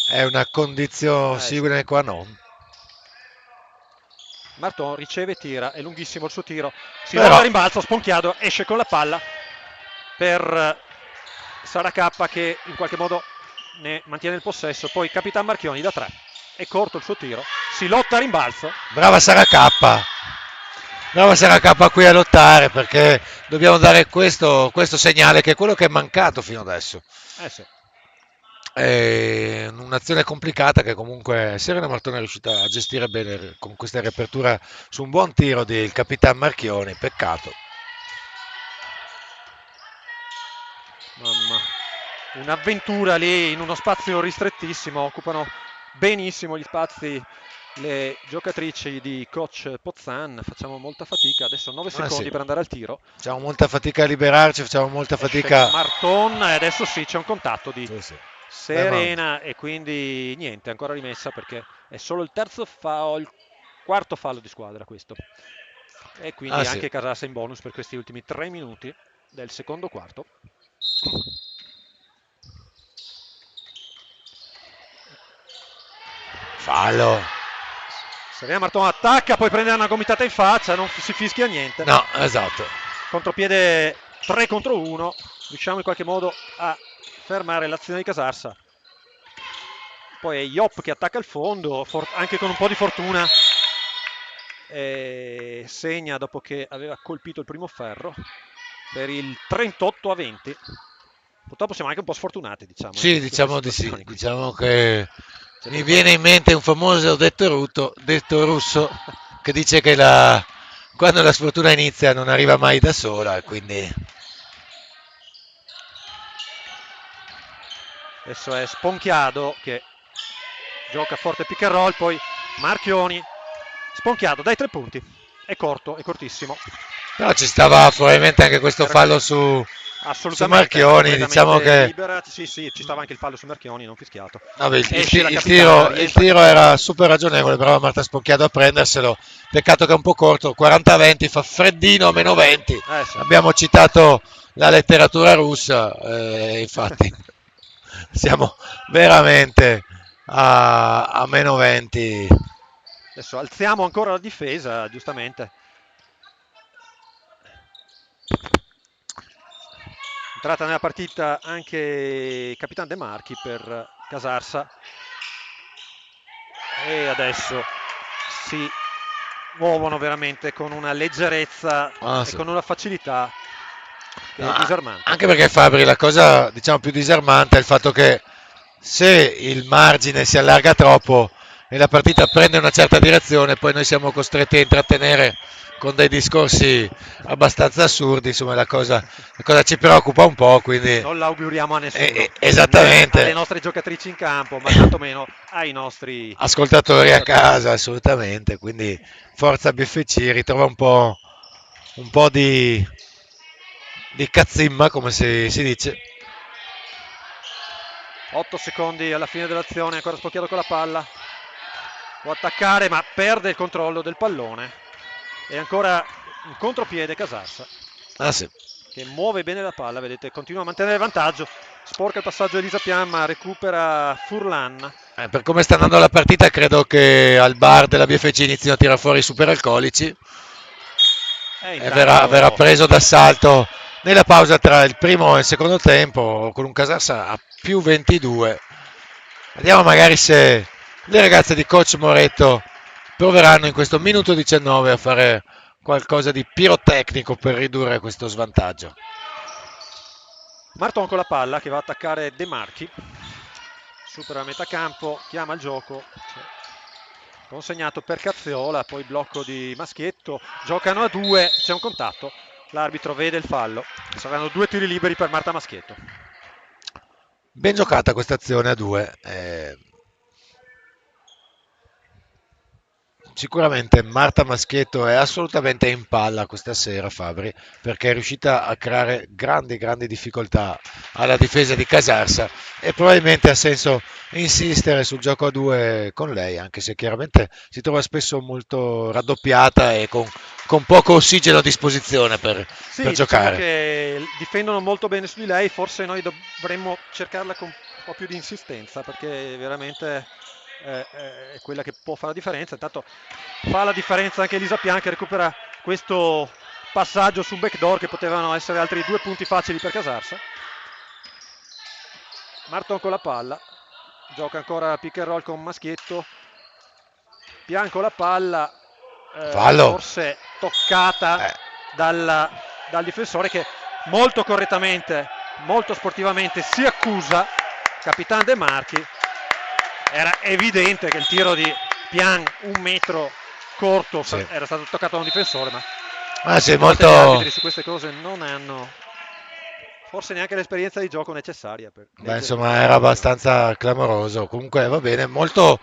è una condizione sine qua non. Marton riceve, tira, è lunghissimo il suo tiro, si va a rimbalzo, Sponchiado esce con la palla per Sara K, che in qualche modo ne mantiene il possesso, poi Capitan Marchioni da 3, è corto il suo tiro, si lotta a rimbalzo. Brava Sara K. Brava Sara K qui a lottare, perché dobbiamo dare questo segnale, che è quello che è mancato fino adesso. Sì. È un'azione complicata che comunque Serena Martone è riuscita a gestire bene con questa riapertura su un buon tiro del Capitan Marchioni, peccato. Mamma, un'avventura lì in uno spazio ristrettissimo, occupano benissimo gli spazi le giocatrici di coach Pozzan, facciamo molta fatica, adesso 9 secondi per andare al tiro. Facciamo molta fatica a liberarci, facciamo molta fatica. Marton, e adesso sì, c'è un contatto di sì. Serena e quindi niente, ancora rimessa perché è solo il terzo fallo, il quarto fallo di squadra questo. E quindi anche Casarsa in bonus per questi ultimi 3 minuti del secondo quarto. Fallo. Serena Marton attacca, poi prende una gomitata in faccia, non si fischia niente. No, esatto. Contropiede 3 contro 1, riusciamo in qualche modo a fermare l'azione di Casarsa. Poi è Iop che attacca il fondo, anche con un po' di fortuna, e segna dopo che aveva colpito il primo ferro per il 38 a 20. Purtroppo siamo anche un po' sfortunati, diciamo. Sì, diciamo di sì. Diciamo che mi viene in mente un famoso detto russo che dice che quando la sfortuna inizia non arriva mai da sola, quindi Adesso è Sponchiado che gioca forte pick and roll, poi Marchioni. Sponchiado dai 3 punti, è corto, è cortissimo. Però ci stava probabilmente anche questo Era fallo su assolutamente, era Marchioni, diciamo completamente che libera. Sì, sì, ci stava anche il fallo su Marchioni, non fischiato. vabbè, Esce la il capitana, il rientra tiro Capitana. era super ragionevole, brava Marta Spocchiato a prenderselo. Peccato che è un po' corto, 40-20, fa freddino, meno 20. Sì. Abbiamo citato la letteratura russa, infatti siamo veramente a meno 20. Adesso alziamo ancora la difesa, giustamente. Entrata nella partita anche Capitan De Marchi per Casarsa. E adesso si muovono veramente con una leggerezza Ah, e sì. con una facilità che è No, disarmante. anche perché Fabri, la cosa diciamo più disarmante è il fatto che se il margine si allarga troppo e la partita prende una certa direzione, poi noi siamo costretti a intrattenere con dei discorsi abbastanza assurdi, insomma la cosa ci preoccupa un po', quindi Non l'auguriamo a nessuno, né alle esattamente, nostre giocatrici in campo, ma tantomeno ai nostri ascoltatori a ascoltatori. casa, assolutamente, quindi forza BFC, ritrova un po' di cazzimma, come si dice. 8 secondi alla fine dell'azione, ancora Spocchiato con la palla. Può attaccare, ma perde il controllo del pallone. E ancora in contropiede Casarsa, Ah sì. che muove bene la palla, vedete, continua a mantenere il vantaggio. Sporca il passaggio Elisa Pian, ma recupera Furlan. Per come sta andando la partita, credo che al bar della BFC inizino a tirare fuori i superalcolici E e verrà intanto preso d'assalto nella pausa tra il primo e il secondo tempo con un Casarsa a più 22. Vediamo magari se le ragazze di coach Moretto proveranno in questo minuto 19 a fare qualcosa di pirotecnico per ridurre questo svantaggio. Marton con la palla che va a attaccare De Marchi. Supera a metà campo, chiama il gioco. Consegnato per Cazziola, poi blocco di Maschietto. Giocano a 2, c'è un contatto. L'arbitro vede il fallo. Saranno 2 tiri liberi per Marta Maschietto. Ben giocata questa azione a 2. Sicuramente Marta Maschietto è assolutamente in palla questa sera, Fabri, perché è riuscita a creare grandi difficoltà alla difesa di Casarsa e probabilmente ha senso insistere sul gioco a 2 con lei, anche se chiaramente si trova spesso molto raddoppiata e con poco ossigeno a disposizione per Sì, diciamo giocare. che difendono molto bene su di lei, forse noi dovremmo cercarla con un po' più di insistenza perché veramente è quella che può fare la differenza. Intanto fa la differenza anche Elisa Pian che recupera questo passaggio su backdoor che potevano essere altri 2 punti facili per Casarsa. Marton con la palla, gioca ancora pick and roll con Maschietto. Pian con la palla, Fallo. forse toccata Eh, dal difensore che molto correttamente, molto sportivamente si accusa Capitan De Marchi. Era evidente che il tiro di Pian un metro corto sì. era stato toccato da un difensore, ma Ah, sì, certe volte gli molto. arbitri su queste cose non hanno forse neanche l'esperienza di gioco necessaria per Beh, leggere insomma, queste era situazioni. abbastanza clamoroso. Comunque va bene, molto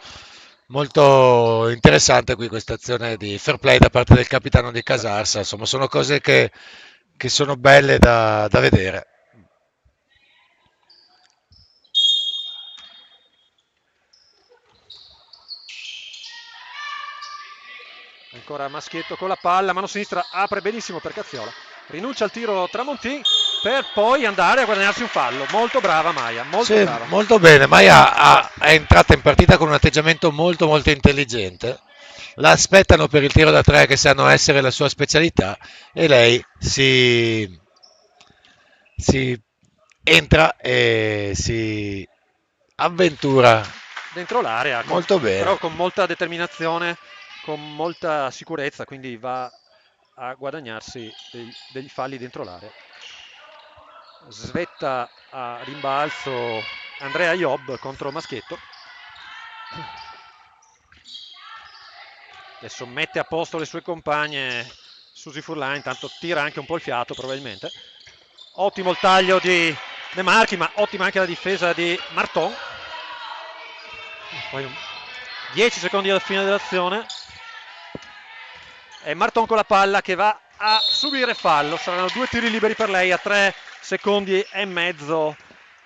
interessante qui questa azione di fair play da parte del capitano di Beh, Casarsa. Insomma, sono cose che sono belle da vedere. ancora Maschietto con la palla, mano sinistra apre benissimo per Cazziola. Rinuncia al tiro Tramontin per poi andare a guadagnarsi un fallo. Molto brava Maia, molto Sì, brava. molto bene. Maia è entrata in partita con un atteggiamento molto intelligente. La aspettano per il tiro da tre che sanno essere la sua specialità e lei si entra e si avventura Dentro l'area, molto però bene. con molta determinazione, con molta sicurezza, quindi va a guadagnarsi degli falli dentro l'area. Svetta a rimbalzo Andrea Job contro Maschietto. Adesso mette a posto le sue compagne Susi Furlan, intanto tira anche un po' il fiato probabilmente. Ottimo il taglio di De Marchi, ma ottima anche la difesa di Marton. Poi 10 secondi alla fine dell'azione e Marton con la palla che va a subire fallo. Saranno 2 tiri liberi per lei a 3 secondi e mezzo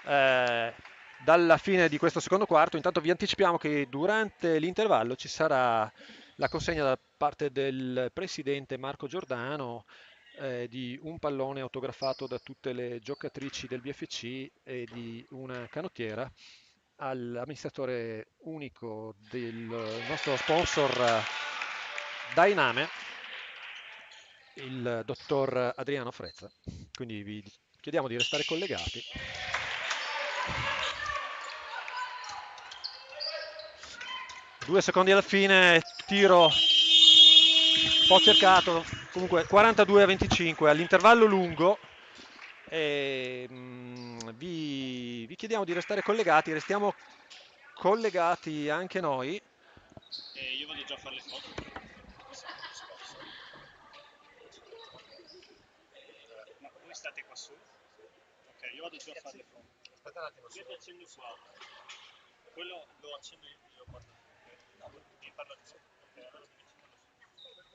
dalla fine di questo secondo quarto. Intanto vi anticipiamo che durante l'intervallo ci sarà la consegna da parte del presidente Marco Giordano di un pallone autografato da tutte le giocatrici del BFC e di una canottiera all'amministratore unico del nostro sponsor Dyname, il dottor Adriano Frezza. Quindi vi chiediamo di restare collegati. Due secondi alla fine, tiro un po' cercato, comunque 42-25 all'intervallo lungo. E, vi chiediamo di restare collegati, restiamo collegati anche noi. Io vado già a fare le foto. Ma voi state qua su? Ok, io vado giù a fare le foto. Aspetta un attimo. Io ti accendo qua. Quello lo accendo io quando. Mi parla di sopra. Ok, allora mi accendo lo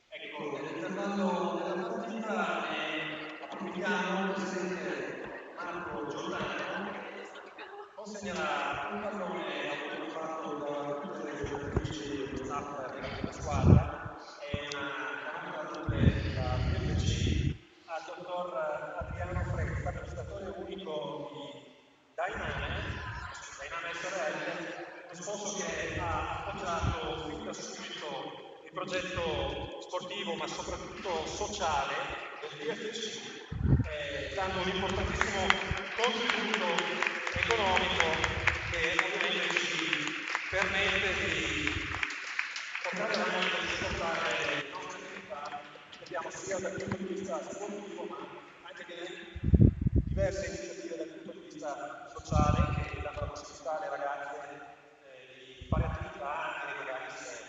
Ecco, nell'intervallo della partita approfittiamo, il presidente Marco Giordano consegnerà un pallone autografato da tutte le giocatrici e lo staff della prima squadra e una canotta double da BFC al dottor Adriano Frezza, amministratore unico di Dyname, Dyname SRL, uno sponsor che ha appoggiato fin da subito il progetto sportivo ma soprattutto sociale del BFC, dando un importantissimo contributo economico che ovviamente ci permette di portare avanti e di supportare le nostre attività, vediamo sia dal punto di vista sportivo ma anche delle diverse iniziative dal punto di vista sociale che danno la possibilità alle ragazze di fare attività anche magari se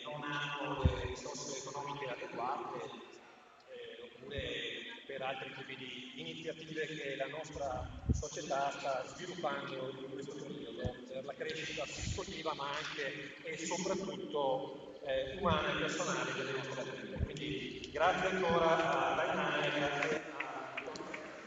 non hanno le risorse economiche adeguate oppure per altri tipi di iniziative che la nostra società sta sviluppando in questo periodo per la crescita sia sportiva ma anche e soprattutto umana e personale delle nostre atlete. Quindi grazie ancora a Dyname e grazie a Dottor Frezza.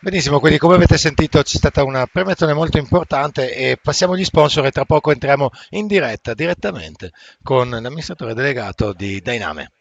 Benissimo, quindi come avete sentito c'è stata una premiazione molto importante e passiamo agli sponsor e tra poco entriamo in diretta, direttamente, con l'amministratore delegato di Dyname.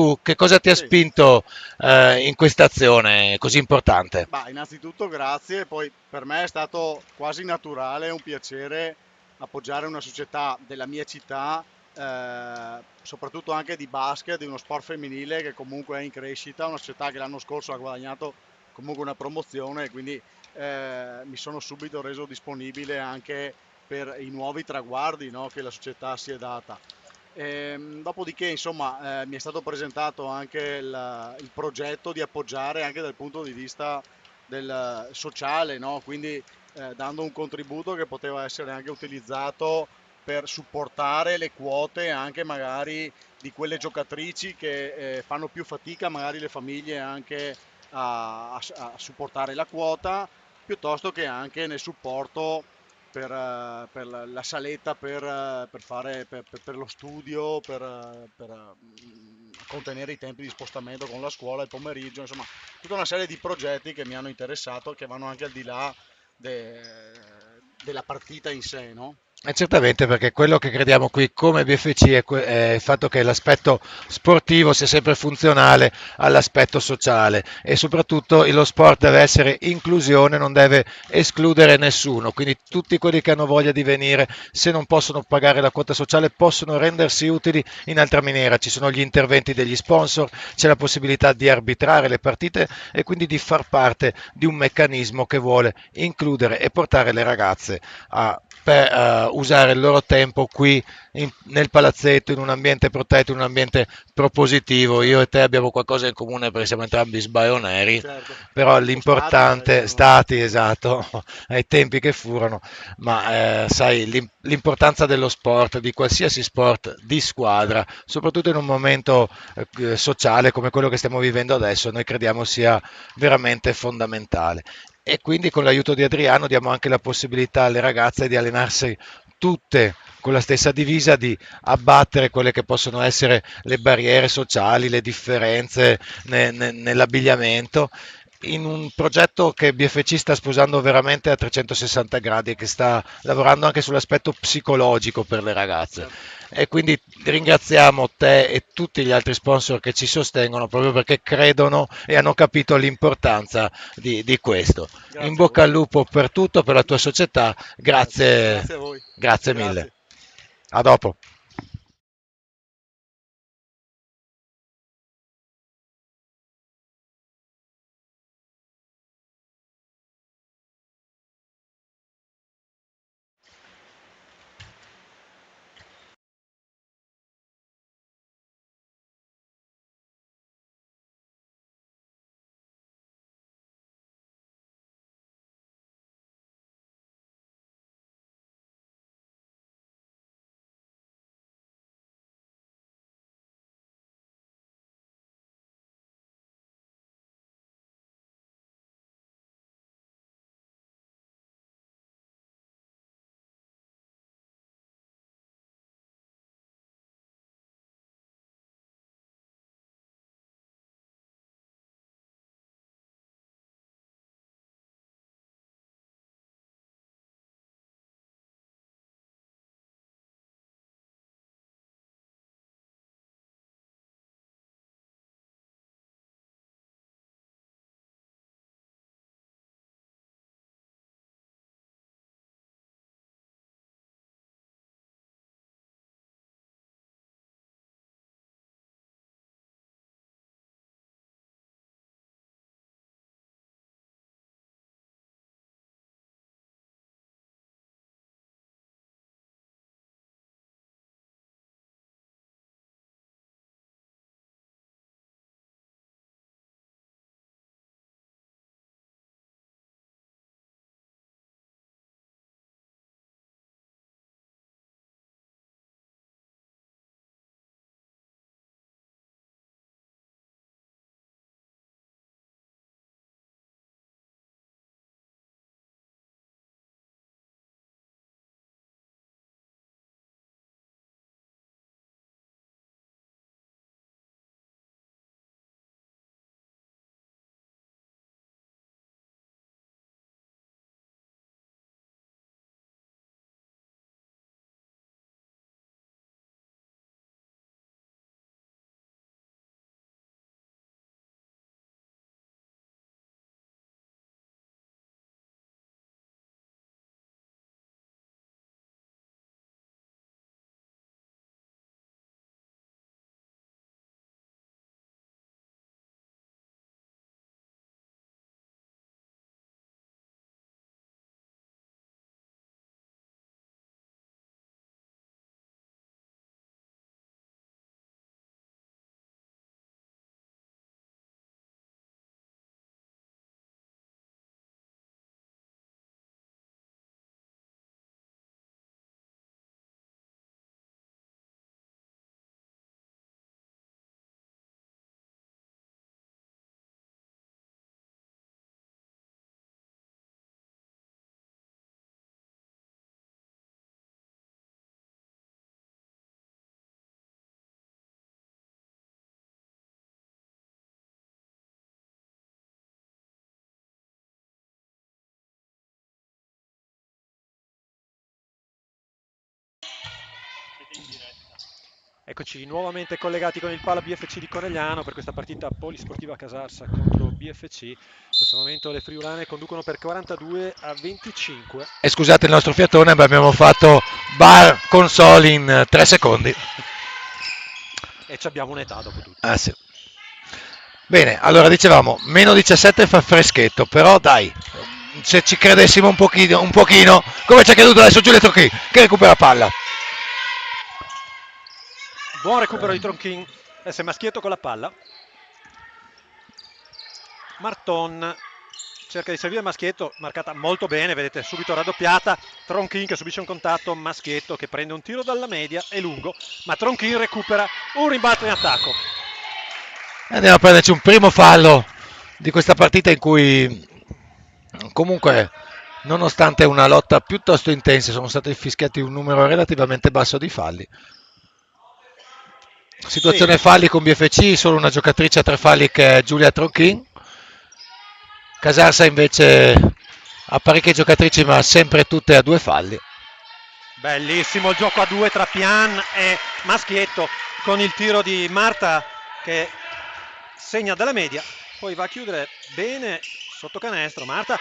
Tu, che cosa ti ha Sì. spinto in questa azione così importante? Bah, innanzitutto grazie, poi per me è stato quasi naturale, un piacere appoggiare una società della mia città, soprattutto anche di basket, di uno sport femminile che comunque è in crescita, una società che l'anno scorso ha guadagnato comunque una promozione e quindi mi sono subito reso disponibile anche per i nuovi traguardi, no, che la società si è data. Dopodiché, insomma, mi è stato presentato anche il progetto di appoggiare anche dal punto di vista del sociale, no? Quindi dando un contributo che poteva essere anche utilizzato per supportare le quote anche magari di quelle giocatrici che fanno più fatica, magari le famiglie anche a supportare la quota, piuttosto che anche nel supporto per la saletta, per lo studio, per contenere i tempi di spostamento con la scuola, il pomeriggio, insomma, tutta una serie di progetti che mi hanno interessato, che vanno anche al di là della partita in sé, no? Certamente, perché quello che crediamo qui come BFC è il fatto che l'aspetto sportivo sia sempre funzionale all'aspetto sociale e soprattutto lo sport deve essere inclusione, non deve escludere nessuno, quindi tutti quelli che hanno voglia di venire, se non possono pagare la quota sociale, possono rendersi utili in altra maniera. Ci sono gli interventi degli sponsor, c'è la possibilità di arbitrare le partite e quindi di far parte di un meccanismo che vuole includere e portare le ragazze per usare il loro tempo qui nel palazzetto, in un ambiente protetto, in un ambiente propositivo. Io e te abbiamo qualcosa in comune perché siamo entrambi sbaioneri, Certo, però o stati l'importante, adesso, no? stati esatto, ai tempi che furono, ma sai, l'importanza dello sport, di qualsiasi sport di squadra, Certo. soprattutto in un momento sociale come quello che stiamo vivendo adesso, noi crediamo sia veramente fondamentale e quindi con l'aiuto di Adriano diamo anche la possibilità alle ragazze di allenarsi tutte con la stessa divisa, di abbattere quelle che possono essere le barriere sociali, le differenze nell'abbigliamento, in un progetto che BFC sta sposando veramente a 360 gradi e che sta lavorando anche sull'aspetto psicologico per le ragazze. Certo. E quindi ringraziamo te e tutti gli altri sponsor che ci sostengono proprio perché credono e hanno capito l'importanza di questo. In Grazie a bocca voi. al lupo per tutto, per la tua società, Grazie. grazie, Grazie a voi. grazie mille. Grazie. A dopo. Eccoci nuovamente collegati con il Pala BFC di Conegliano per questa partita polisportiva Casarsa contro BFC. In questo momento le friulane conducono per 42-25. E scusate il nostro fiatone, ma abbiamo fatto bar console in 3 secondi. E ci abbiamo un'età dopo tutto. Ah, sì. Bene, allora dicevamo, meno 17 fa freschetto, però dai, se ci credessimo un pochino, come ci ha creduto adesso Giulia Tronchin, che recupera palla. Buon recupero di Tronchin, adesso è Maschietto con la palla. Marton cerca di servire Maschietto, marcata molto bene, vedete subito raddoppiata. Tronchin che subisce un contatto, Maschietto che prende un tiro dalla media, è lungo, ma Tronchin recupera un rimbalzo in attacco. Andiamo a prenderci un primo fallo di questa partita in cui comunque, nonostante una lotta piuttosto intensa, sono stati fischiati un numero relativamente basso di falli. Situazione Sì. falli con BFC, solo una giocatrice a 3 falli che è Giulia Tronchin. Casarsa invece ha parecchie giocatrici ma sempre tutte a 2 falli. Bellissimo il gioco a 2 tra Pian e Maschietto con il tiro di Marta che segna dalla media, poi va a chiudere bene sotto canestro. Marta,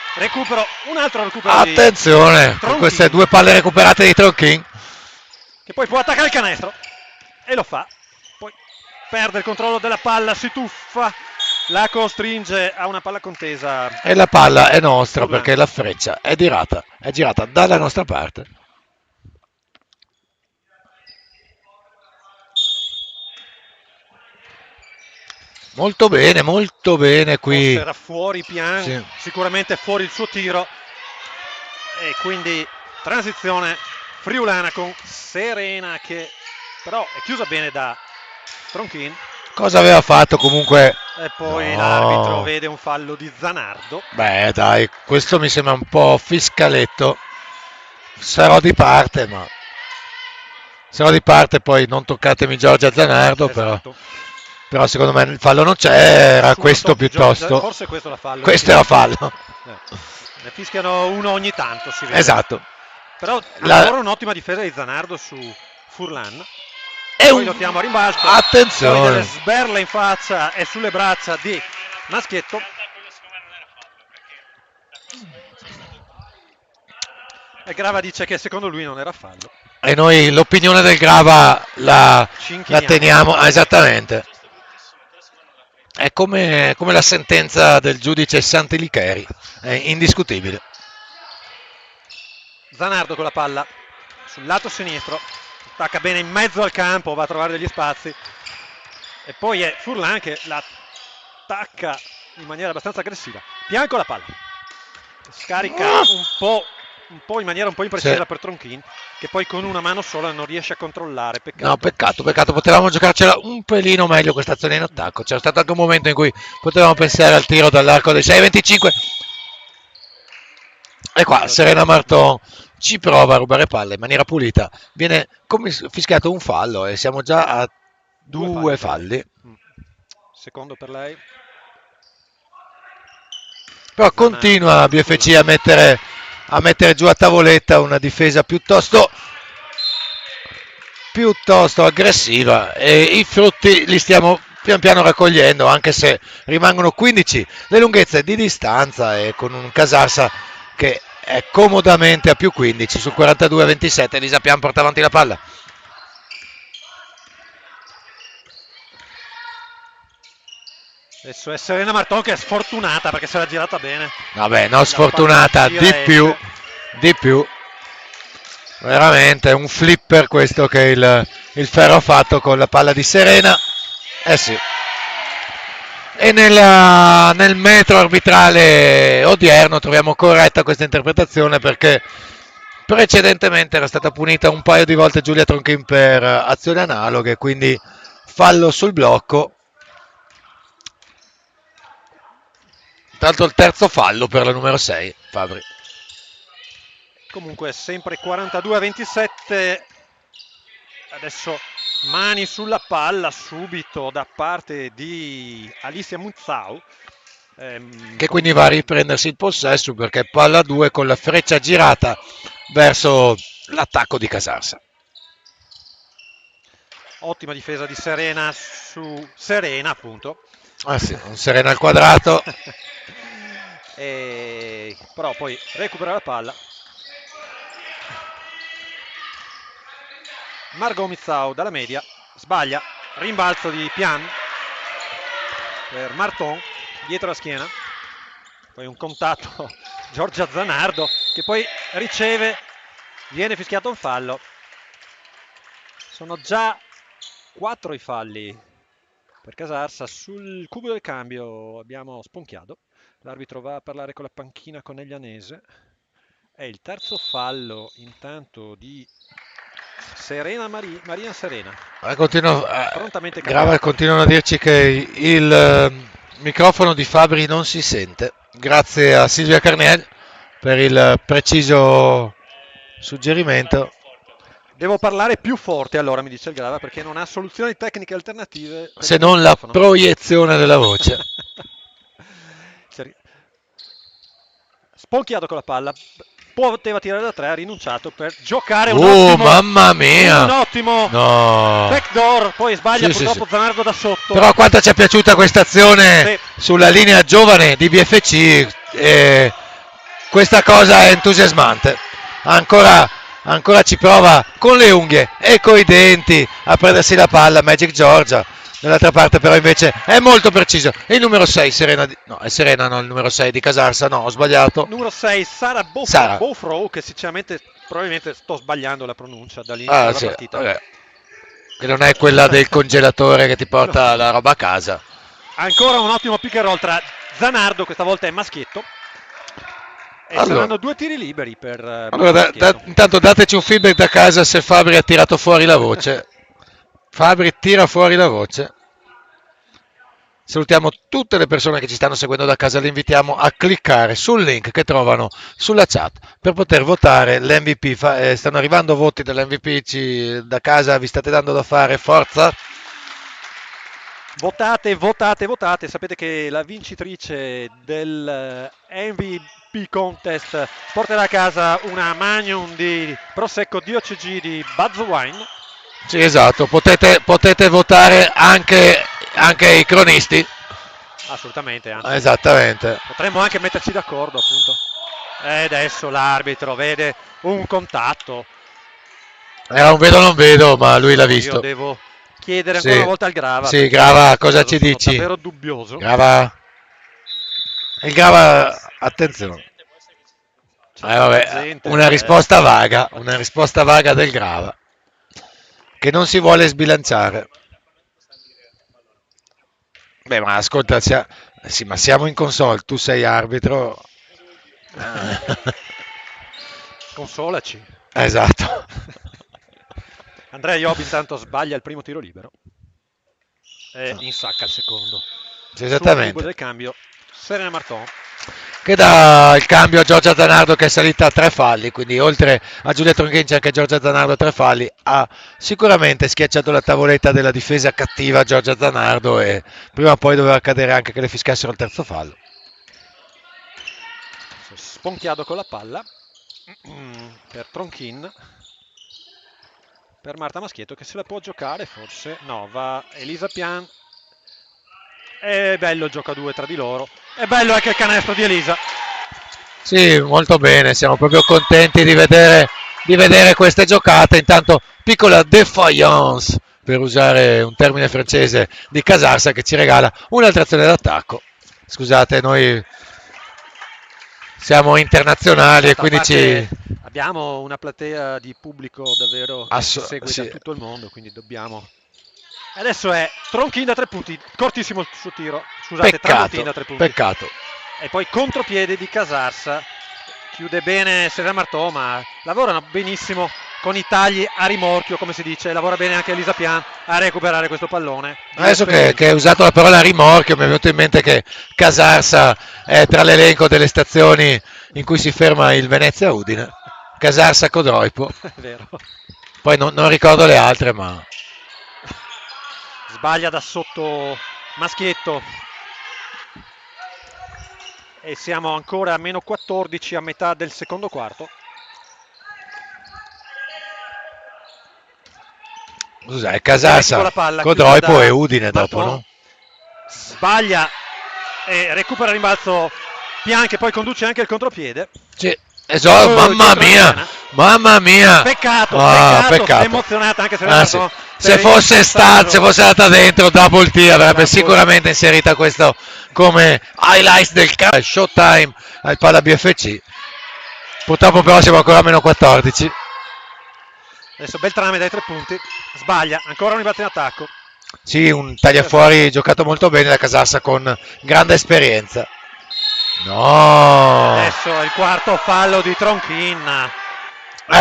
un altro recupero. Attenzione di con queste 2 palle recuperate di Tronchin, che poi può attaccare il canestro e lo fa, poi perde il controllo della palla, si tuffa, la costringe a una palla contesa e la palla è nostra perché la freccia è girata dalla nostra parte. Molto bene qui. Forse era fuori Pian, sì. Sicuramente fuori il suo tiro, e quindi transizione friulana con Serena che però è chiusa bene da Tronchin. Cosa aveva fatto comunque? E poi No. l'arbitro vede un fallo di Zanardo. Beh dai, questo mi sembra un po' fiscaletto. Sarò di parte, poi non toccatemi Giorgia Zanardo, Esatto. però secondo me il fallo non c'era, questo piuttosto. Giorgia, forse questo era fallo. Questo era fallo. Ne fischiano uno ogni tanto, si vede. Esatto. Però ancora un'ottima difesa di Zanardo su Furlan. E poi notiamo a rimbalzo. Attenzione. Poi delle sberle in faccia e sulle braccia di Maschietto. E Grava dice che secondo lui non era fallo. E noi l'opinione del Grava la teniamo, esattamente. È come la sentenza del giudice Santilicheri, è indiscutibile. Zanardo con la palla sul lato sinistro, attacca bene in mezzo al campo, va a trovare degli spazi. E poi è Furlan che la attacca in maniera abbastanza aggressiva. Pian con la palla. Scarica un po' in maniera un po' imprecisa per Tronchin, che poi con una mano sola non riesce a controllare. Peccato. No, peccato, potevamo giocarcela un pelino meglio questa azione in attacco. C'era stato anche un momento in cui potevamo pensare al tiro dall'arco dei 6-25. E qua Serena Marton ci prova a rubare palle in maniera pulita. Viene fischiato un fallo e siamo già a 2 falli. Secondo per lei. Però continua BFC a mettere giù a tavoletta una difesa piuttosto aggressiva, e i frutti li stiamo pian piano raccogliendo, anche se rimangono 15 le lunghezze di distanza, e con un Casarsa che è comodamente a più 15 su 42-27. Elisa Pian porta avanti la palla. Adesso è Serena Marton che è sfortunata perché se l'ha girata bene. Vabbè, no, sfortunata, di più. Veramente è un flipper questo che il Ferro ha fatto con la palla di Serena. Sì. E nel metro arbitrale odierno troviamo corretta questa interpretazione, perché precedentemente era stata punita un paio di volte Giulia Tronchin per azioni analoghe, quindi fallo sul blocco. Tra l'altro il terzo fallo per la numero 6, Fabri. Comunque sempre 42-27. Adesso mani sulla palla subito da parte di Alicia Muzzau. Che quindi va a riprendersi il possesso, perché palla 2 con la freccia girata verso l'attacco di Casarsa. Ottima difesa di Serena su Serena, appunto. Ah sì, un Serena al quadrato. Però poi recupera la palla. Margot Mizzau dalla media, sbaglia, rimbalzo di Pian per Marton, dietro la schiena, poi un contatto Giorgia Zanardo che poi riceve, viene fischiato un fallo. Sono già 4 i falli per Casarsa. Sul cubo del cambio abbiamo Sponchiado, l'arbitro va a parlare con la panchina coneglianese. È il terzo fallo intanto di Marina Serena, prontamente cambiato. Continuano a dirci che il microfono di Fabri non si sente. Grazie a Silvia Carniel per il preciso suggerimento. Devo parlare più forte allora, mi dice il Grava, perché non ha soluzioni tecniche alternative per Se il mio non la microfono. proiezione della voce. Sponchiato con la palla, poteva tirare da 3, ha rinunciato per giocare un ottimo, mamma mia! un ottimo No! backdoor, poi sbaglia Sì, sì, purtroppo sì. Zanardo da sotto. Però quanto ci è piaciuta questa azione Sì. sulla linea giovane di BFC, questa cosa è entusiasmante. Ancora ci prova con le unghie e coi denti a prendersi la palla Magic Georgia. Dall'altra parte però invece è molto preciso. E il numero 6 Serena, no, è Serena, no, il numero 6 di Casarsa, no, ho sbagliato. Numero 6 Sara Sara. Bofro, che sinceramente probabilmente sto sbagliando la pronuncia dall'inizio della Sì, partita. vabbè. Che non è quella del congelatore che ti porta la roba a casa. Ancora un ottimo pick and roll tra Zanardo, questa volta è Maschietto. E Allora. saranno 2 tiri liberi per Allora, intanto dateci un feedback da casa se Fabri ha tirato fuori la voce. Fabri tira fuori la voce. Salutiamo tutte le persone che ci stanno seguendo da casa, li invitiamo a cliccare sul link che trovano sulla chat per poter votare l'MVP. Stanno arrivando voti dell'MVP da casa, vi state dando da fare, forza! Votate. Sapete che la vincitrice del MVP Contest porterà a casa una Magnum di Prosecco DOCG di Buzz Wine. Sì, esatto, potete votare anche i cronisti. Assolutamente, anzi. Esattamente. Potremmo anche metterci d'accordo, appunto. E adesso l'arbitro vede un contatto. Era un vedo non vedo, ma lui l'ha Io visto. devo chiedere ancora una volta al Grava. Sì, Grava, cosa ci sono dici? davvero dubbioso. Grava. Il Grava, attenzione. Vabbè, una risposta vaga del Grava, che non si vuole sbilanciare. Beh, ma ascolta, sì, ma siamo in console, tu sei arbitro. Consolaci. Esatto. Andrea Iobi intanto sbaglia il primo tiro libero e insacca il secondo. Sì, esattamente. Sul cubo del cambio Serena Marton, che dà il cambio a Giorgia Zanardo, che è salita a 3 falli, quindi oltre a Giulia Tronchin c'è anche Giorgia Zanardo a 3 falli. Ha sicuramente schiacciato la tavoletta della difesa cattiva Giorgia Zanardo, e prima o poi doveva accadere anche che le fischiassero il terzo fallo. Sponchiado con la palla per Tronchin, per Marta Maschietto che se la può giocare, forse no, va Elisa Pian. È bello il gioco a 2 tra di loro, è bello anche il canestro di Elisa. Sì, molto bene, siamo proprio contenti di vedere queste giocate. Intanto piccola défaillance, per usare un termine francese, di Casarsa, che ci regala un'altra azione d'attacco. Scusate, noi siamo internazionali e quindi abbiamo una platea di pubblico davvero che ci segue da tutto il mondo, quindi dobbiamo. Adesso è Tronchin da 3 punti, cortissimo il suo tiro, scusate, Tramontin da 3 punti. Peccato. E poi contropiede di Casarsa, chiude bene Serena Marton, ma lavorano benissimo con i tagli a rimorchio, come si dice, lavora bene anche Elisa Pian a recuperare questo pallone. Adesso che hai usato la parola rimorchio, mi è venuto in mente che Casarsa è tra l'elenco delle stazioni in cui si ferma il Venezia Udine. Casarsa Codroipo. È vero. Poi non ricordo le altre, ma sbaglia da sotto Maschietto. E siamo ancora a meno 14 a metà del secondo quarto. Scusa, è Casassa, Con la palla, Codroipo chiusa da e Udine dopo, Marton. no? Sbaglia e recupera il rimbalzo Pian, che poi conduce anche il contropiede. Sì, mamma dietro la mia, scena. mamma mia. Peccato, Ah, peccato, emozionata anche Ah, sì. Marton Se per il fosse passaggio. se fosse andata dentro double T avrebbe Double. sicuramente inserita questo come highlights del Showtime al Pala BFC. Purtroppo però siamo ancora a meno 14. Adesso Beltrame dai 3 punti, sbaglia, ancora un rimbalzo in attacco. Sì, un tagliafuori giocato molto bene da Casassa con grande esperienza. No! Adesso il quarto fallo di Tronchin.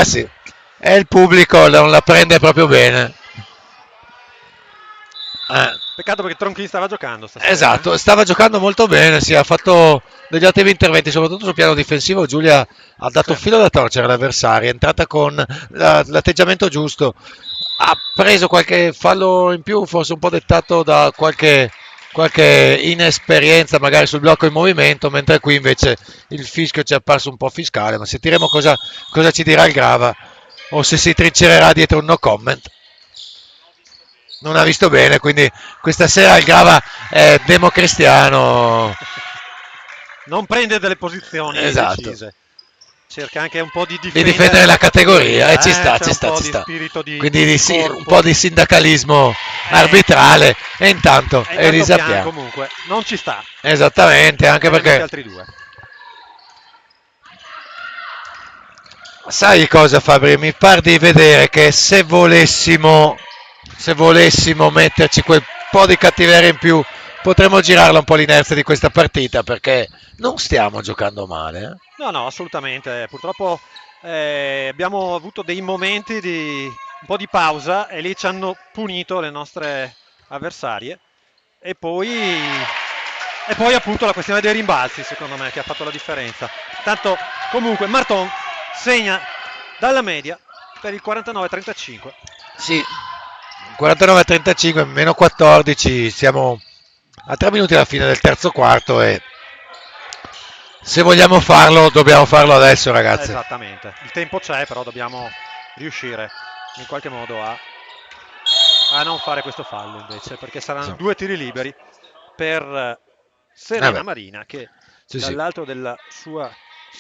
Sì, e il pubblico non la prende proprio bene. Peccato perché Tronchin stava giocando stasera. Esatto, stava giocando molto bene, ha fatto degli ottimi interventi, soprattutto sul piano difensivo. Giulia ha dato filo da torcere all'avversario, è entrata con l'atteggiamento giusto, ha preso qualche fallo in più, forse un po' dettato da qualche inesperienza magari sul blocco in movimento, mentre qui invece il fischio ci è apparso un po' fiscale, ma sentiremo cosa ci dirà il Grava o se si trincererà dietro un no comment. Non ha visto bene, quindi questa sera il Grava è democristiano. Non prende delle posizioni decise. Cerca anche un po' di difendere la categoria e ci sta. Spirito di quindi un po' di sindacalismo arbitrale e intanto Elisa Pian comunque non ci sta. Esattamente, anche perché altri due. Sai cosa, Fabri? Mi par di vedere che se volessimo metterci quel po' di cattiveria in più, potremmo girarla un po' l'inerzia di questa partita, perché non stiamo giocando male. No, assolutamente. Purtroppo abbiamo avuto dei momenti di un po' di pausa e lì ci hanno punito le nostre avversarie. E poi appunto la questione dei rimbalzi, secondo me, che ha fatto la differenza. Tanto comunque Marton segna dalla media per il 49-35. Sì, 49-35, meno 14, siamo a 3 minuti alla fine del terzo quarto e se vogliamo farlo dobbiamo farlo adesso, ragazzi. Esattamente, il tempo c'è, però dobbiamo riuscire in qualche modo a non fare questo fallo invece, perché saranno 2 tiri liberi per Serena Marina, che dall'alto della sua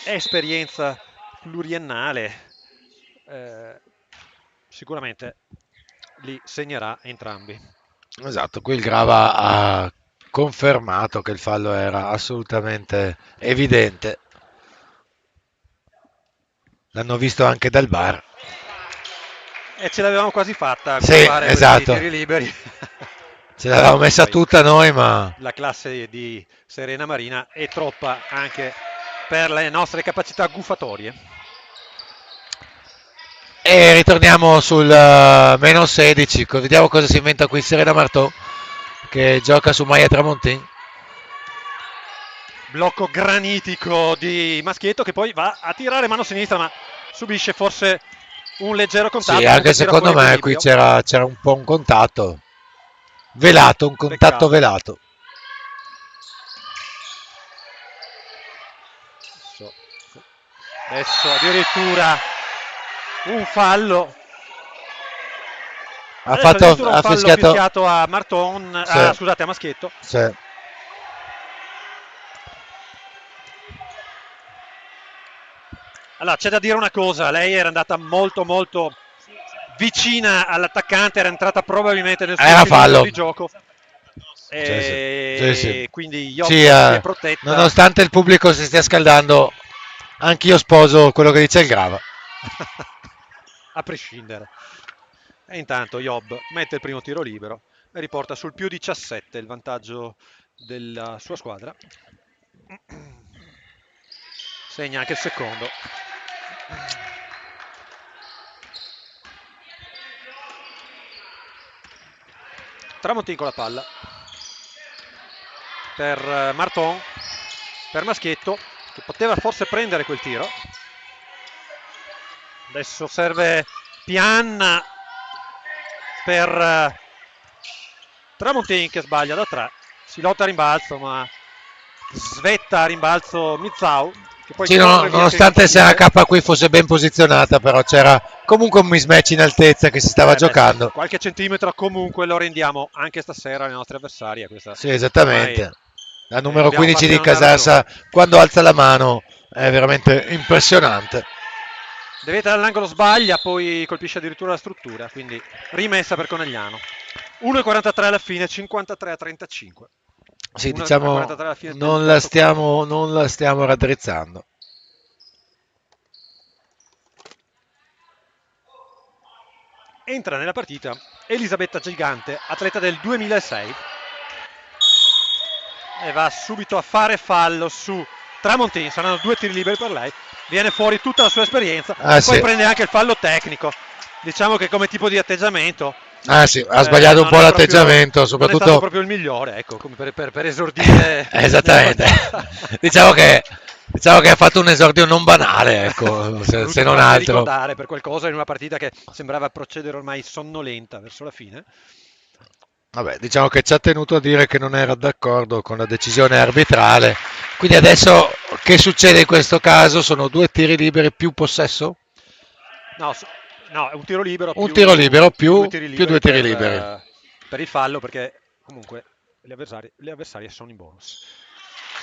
esperienza pluriennale sicuramente li segnerà entrambi. Esatto, qui il Grava ha confermato che il fallo era assolutamente evidente. L'hanno visto anche dal VAR. E ce l'avevamo quasi fatta sì, fare esatto. tiri liberi. Ce l'avevamo messa tutta noi, ma la classe di Serena Marina è troppa anche per le nostre capacità guffatorie. E ritorniamo sul meno 16, vediamo cosa si inventa qui Serena Marton, che gioca su Maia Tramontin. Blocco granitico di Maschietto, che poi va a tirare mano sinistra, ma subisce forse un leggero contatto. Sì, anche secondo me qui c'era un po' un contatto velato, un contatto velato. Adesso addirittura un fallo. Ha fischiato a Marton, sì. Scusate, a Maschietto. Sì. Allora, c'è da dire una cosa, lei era andata molto vicina all'attaccante, era entrata probabilmente nel suo fallo di gioco. Sì. Quindi Job si è protetta. Nonostante il pubblico si stia scaldando, anch'io sposo quello che dice il Grava. A prescindere. E intanto Job mette il primo tiro libero e riporta sul più 17 il vantaggio della sua squadra. Segna anche il secondo. Tramontin con la palla per Marton, per Maschietto, che poteva forse prendere quel tiro. Adesso serve Pian per Tramontin, che sbaglia da 3. Si lotta a rimbalzo, ma svetta a rimbalzo Mizzau. che poi Sì, corre via nonostante Senior SRK qui fosse ben posizionata, però c'era comunque un mismatch in altezza che si stava Beh, sì, giocando. qualche centimetro comunque lo rendiamo anche stasera alle nostre avversarie. Questa Sì, ormai esattamente. La numero abbiamo 15 di fatto una ragione. Casarsa, quando alza la mano, è veramente impressionante. Deveta dall'angolo sbaglia, poi colpisce addirittura la struttura, quindi rimessa per Conegliano. 1,43 alla fine, 53-35. Sì, 1,43 diciamo, alla fine del quarto quarto. non la stiamo raddrizzando. Entra nella partita Elisabetta Gigante, atleta del 2006, e va subito a fare fallo su Tramontin. Saranno 2 tiri liberi per lei. Viene fuori tutta la sua esperienza Ah e poi sì, prende anche il fallo tecnico. Diciamo che come tipo di atteggiamento ah, sì, ha sbagliato un po' l'atteggiamento, non è stato soprattutto. proprio il migliore, ecco, come per esordire nella Esattamente. partita. Diciamo che, diciamo che ha fatto un esordio non banale, ecco, Ha se voluto non farsi altro. ricordare per qualcosa in una partita che sembrava procedere ormai sonnolenta verso la fine. Vabbè, diciamo che ci ha tenuto a dire che non era d'accordo con la decisione arbitrale. Quindi adesso che succede in questo caso? Sono 2 tiri liberi più possesso? No, no, è un tiro libero Un tiro libero più due tiri più liberi 2 tiri liberi. per il fallo, perché comunque le avversarie sono in bonus.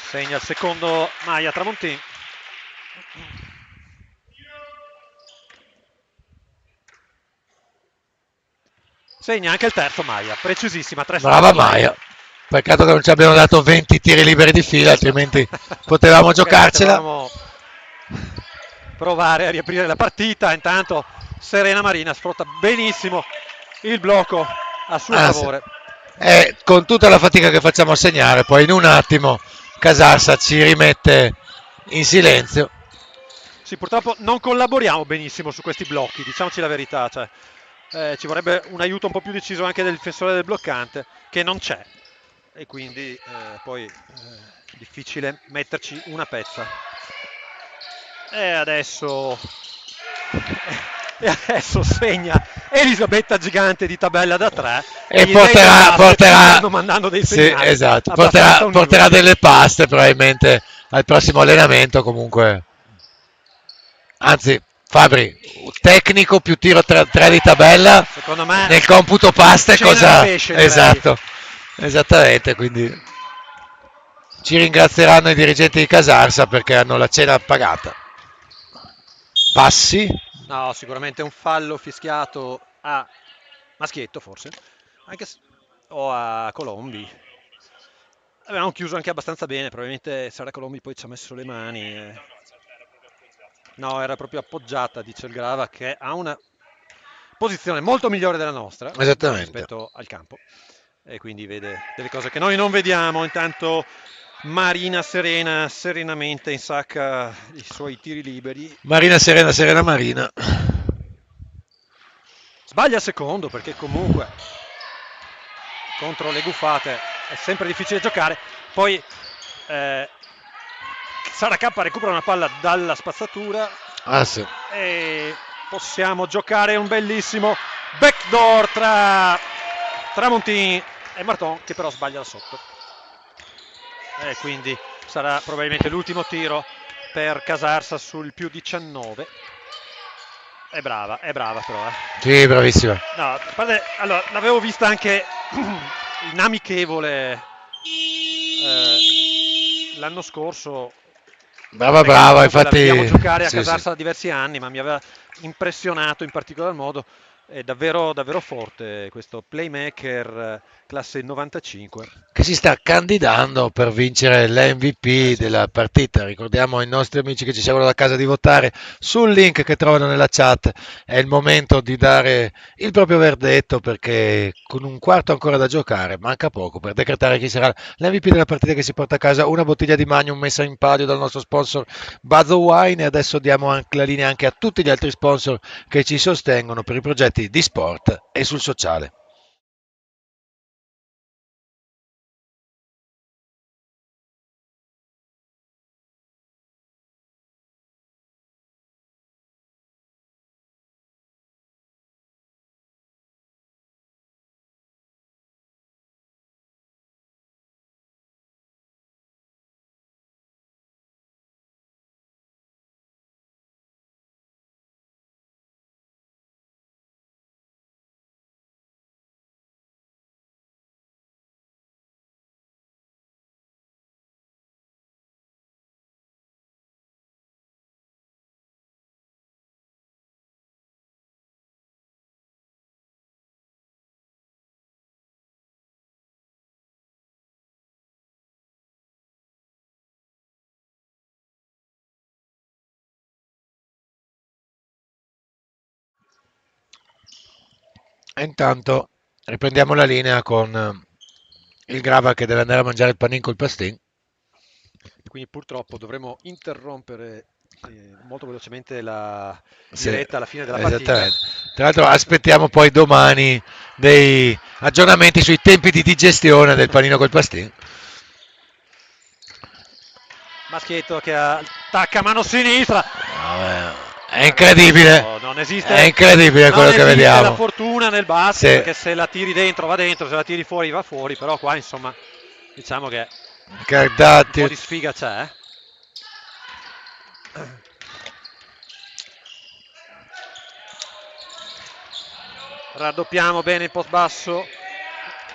Segna il secondo Maia Tramontin. Segna anche il terzo Maia, precisissima, 3 su 3 Brava per lei. Maia. Peccato che non ci abbiano dato 20 tiri liberi di fila, altrimenti potevamo Magari giocarcela. potevamo provare a riaprire la partita. Intanto Serena Marina sfrutta benissimo il blocco a suo Ah, sì. favore. E con tutta la fatica che facciamo a segnare, poi in un attimo Casarsa ci rimette in silenzio. Sì, purtroppo non collaboriamo benissimo su questi blocchi, diciamoci la verità. Cioè, ci vorrebbe un aiuto un po' più deciso anche del difensore del bloccante, che non c'è. E quindi poi difficile metterci una pezza. E adesso, e adesso segna Elisabetta Gigante di tabella da 3 E e i lei del basket ci porterà, stanno mandando dei sì, segnali esatto, abbastanza porterà univoci. delle paste probabilmente al prossimo allenamento comunque. Anzi, Fabri, tecnico più tiro 3 di tabella Secondo me nel computo paste cena di cosa? pesce, direi. Esatto, esattamente, quindi ci ringrazieranno i dirigenti di Casarsa perché hanno la cena pagata. Passi? No, sicuramente un fallo fischiato a Maschietto, forse, anche o a Colombi. Avevamo chiuso anche abbastanza bene, probabilmente Sara Colombi poi ci ha messo le mani. No, era proprio appoggiata, dice il Grava, che ha una posizione molto migliore della nostra Esattamente. rispetto al campo. E quindi vede delle cose che noi non vediamo. Intanto Marina Serena serenamente insacca i suoi tiri liberi. Marina Serena, Serena Marina. Sbaglia il secondo perché comunque contro le guffate è sempre difficile giocare. Poi Sara K recupera una palla dalla spazzatura Ah sì. e possiamo giocare un bellissimo backdoor tra Tramontin e Marton, che però sbaglia da sotto. E quindi sarà probabilmente l'ultimo tiro per Casarsa sul più 19. È brava però. Sì, bravissima. No, allora, l'avevo vista anche in amichevole l'anno scorso. Brava, Non è che brava, comunque la vediamo infatti, giocare a sì, sì. Casarsa da diversi anni, ma mi aveva impressionato in particolar modo. È davvero, davvero forte questo playmaker classe 95. Che si sta candidando per vincere l'MVP Sì. della partita. Ricordiamo ai nostri amici che ci seguono da casa di votare sul link che trovano nella chat. È il momento di dare il proprio verdetto perché con un quarto ancora da giocare, manca poco per decretare chi sarà l'MVP della partita che si porta a casa una bottiglia di Magnum messa in palio dal nostro sponsor Buzzo Wine e adesso diamo anche la linea anche a tutti gli altri sponsor che ci sostengono per i progetti di sport e sul sociale. E intanto riprendiamo la linea con il Grava che deve andare a mangiare il panin col pastin. Quindi purtroppo dovremo interrompere molto velocemente la Sì, diretta alla fine della partita. esattamente. Tra l'altro aspettiamo poi domani dei aggiornamenti sui tempi di digestione del panino col pastin. Maschietto che attacca a mano sinistra. È incredibile, No, non esiste, è incredibile non quello che esiste la vediamo. fortuna nel basket, Sì. perché se la tiri dentro va dentro, se la tiri fuori va fuori, però qua insomma diciamo che un po' Cardati, di sfiga c'è. Raddoppiamo bene il post basso.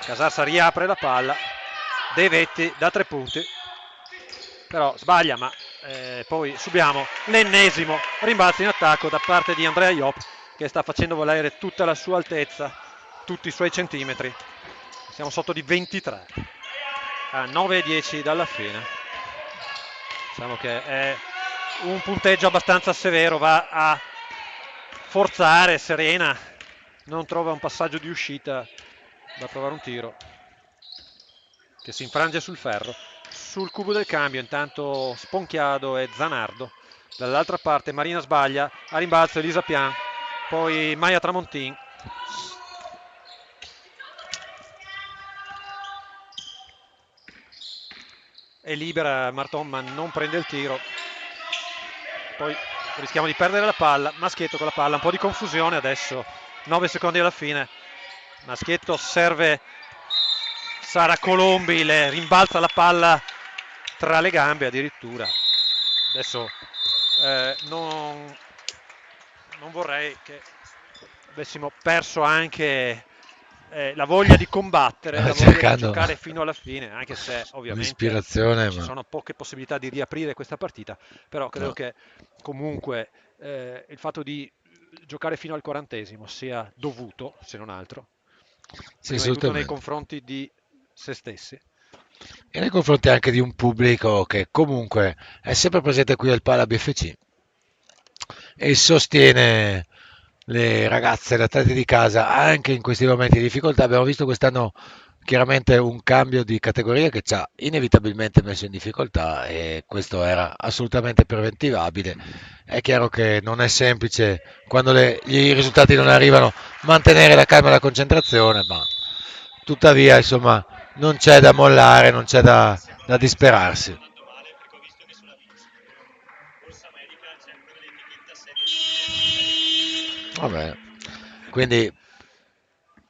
Casarsa riapre la palla. De Vetti da 3 punti. Però sbaglia, ma poi subiamo l'ennesimo rimbalzo in attacco da parte di Andrea Iop, che sta facendo volare tutta la sua altezza, tutti i suoi centimetri. Siamo sotto di 23 a 9-10 dalla fine. Diciamo che è un punteggio abbastanza severo, va a forzare. Serena non trova un passaggio di uscita, va a provare un tiro che si infrange sul ferro. Sul cubo del cambio intanto Sponchiado e Zanardo. Dall'altra parte Marina sbaglia, a rimbalzo Elisa Pian, poi Maya Tramontin. È libera Marton ma non prende il tiro. Poi rischiamo di perdere la palla. Maschietto con la palla, un po' di confusione adesso. 9 secondi alla fine. Maschietto serve Sara Colombi, le rimbalza la palla tra le gambe addirittura. Adesso non vorrei che avessimo perso anche la voglia di combattere, la voglia di giocare fino alla fine, anche se ovviamente ci sono poche possibilità di riaprire questa partita, però credo che comunque il fatto di giocare fino al 40° sia dovuto, se non altro, prima di tutto nei confronti di se stessi. E nei confronti anche di un pubblico che comunque è sempre presente qui al Pala BFC e sostiene le ragazze, le atlete di casa anche in questi momenti di difficoltà. Abbiamo visto quest'anno chiaramente un cambio di categoria che ci ha inevitabilmente messo in difficoltà e questo era assolutamente preventivabile. È chiaro che non è semplice quando i risultati non arrivano mantenere la calma e la concentrazione, ma tuttavia insomma non c'è da mollare, non c'è da disperarsi. Vabbè, quindi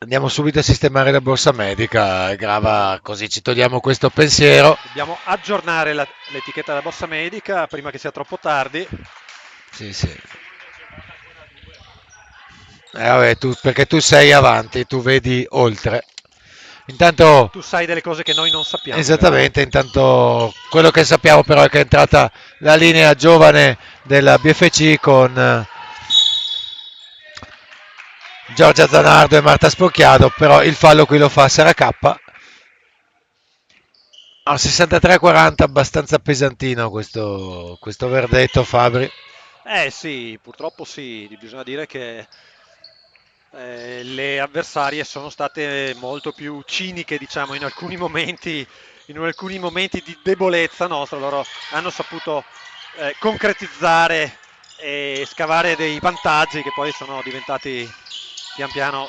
andiamo subito a sistemare la borsa medica, Grava, così ci togliamo questo pensiero. Dobbiamo aggiornare l'etichetta della borsa medica prima che sia troppo tardi. Sì, sì. Vabbè, perché tu sei avanti, tu vedi oltre. Intanto, tu sai delle cose che noi non sappiamo. Esattamente, intanto quello che sappiamo però è che è entrata la linea giovane della BFC con Giorgia Zanardo e Marta Spocchiado, però il fallo qui lo fa Sara K. A 63-40, abbastanza pesantino questo verdetto, Fabri. Sì, purtroppo sì, bisogna dire che le avversarie sono state molto più ciniche, diciamo, in alcuni momenti di debolezza nostra. Loro hanno saputo concretizzare e scavare dei vantaggi che poi sono diventati pian piano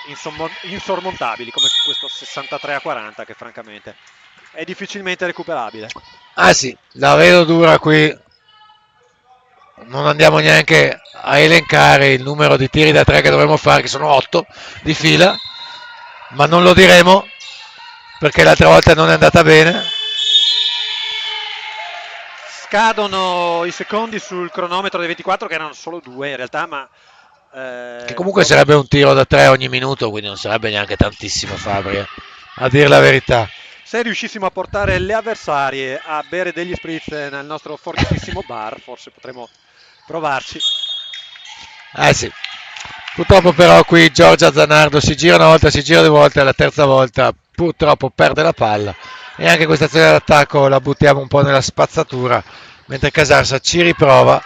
insormontabili, come questo 63-40 che francamente è difficilmente recuperabile. Ah sì, la vedo dura qui. Non andiamo neanche a elencare il numero di tiri da 3 che dovremmo fare, che sono 8 di fila, ma non lo diremo perché l'altra volta non è andata bene. Scadono i secondi sul cronometro dei 24, che erano solo 2 in realtà, ma che comunque sarebbe un tiro da 3 ogni minuto, quindi non sarebbe neanche tantissimo, Fabri, a dire la verità. Se riuscissimo a portare le avversarie a bere degli spritz nel nostro fortissimo bar, forse potremmo provarci. Sì. Purtroppo però qui Giorgia Zanardo si gira una volta, si gira due volte, la terza volta purtroppo perde la palla e anche questa azione d'attacco la buttiamo un po' nella spazzatura, mentre Casarsa ci riprova.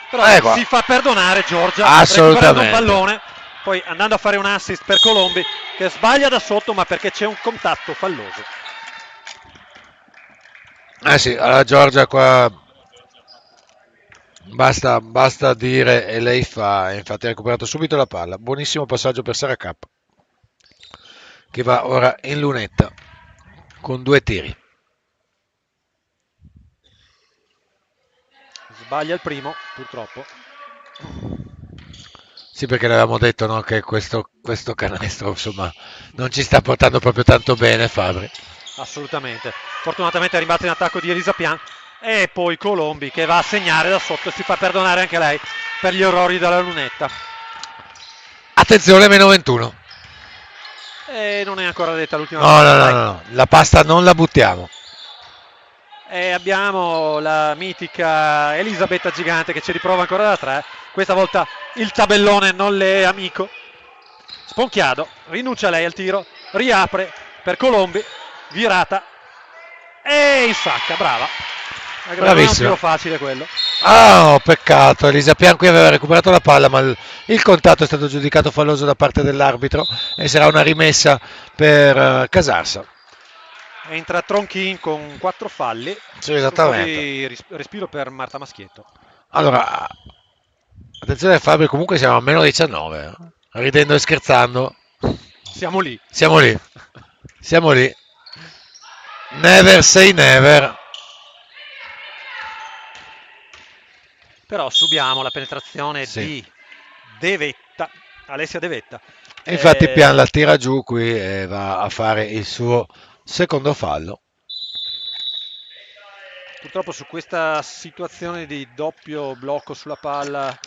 Però si fa perdonare Giorgia recuperando un pallone, poi andando a fare un assist per Colombi che sbaglia da sotto, ma perché c'è un contatto falloso. Sì, alla Giorgia qua basta dire e lei fa. Infatti ha recuperato subito la palla. Buonissimo passaggio per Sara K, che va ora in lunetta con 2 tiri. Sbaglia il primo, purtroppo. Sì, perché l'avevamo detto, no, che questo canestro insomma non ci sta portando proprio tanto bene Fabri. Assolutamente. Fortunatamente è rimbalzo in attacco di Elisa Pian e poi Colombi che va a segnare da sotto e si fa perdonare anche lei per gli errori della lunetta. Attenzione, meno 21. E non è ancora detta l'ultima No, la pasta non la buttiamo. E abbiamo la mitica Elisabetta Gigante che ci riprova ancora da 3. Questa volta il tabellone non le è amico. Sponchiado, rinuncia lei al tiro, riapre per Colombi, virata e insacca, brava. Non è un tiro facile quello. Peccato, Elisa Pian qui aveva recuperato la palla, ma il contatto è stato giudicato falloso da parte dell'arbitro e sarà una rimessa per Casarsa. Entra Tronchin con 4 falli. Sì, esattamente. Un po' di respiro per Marta Maschietto. Allora, attenzione Fabio, comunque siamo a meno 19, ridendo e scherzando. Siamo lì. Siamo lì. Never say never. Però subiamo la penetrazione di Devetta, Alessia Devetta. E infatti Pian la tira giù qui e va a fare il suo secondo fallo. Purtroppo su questa situazione di doppio blocco sulla palla,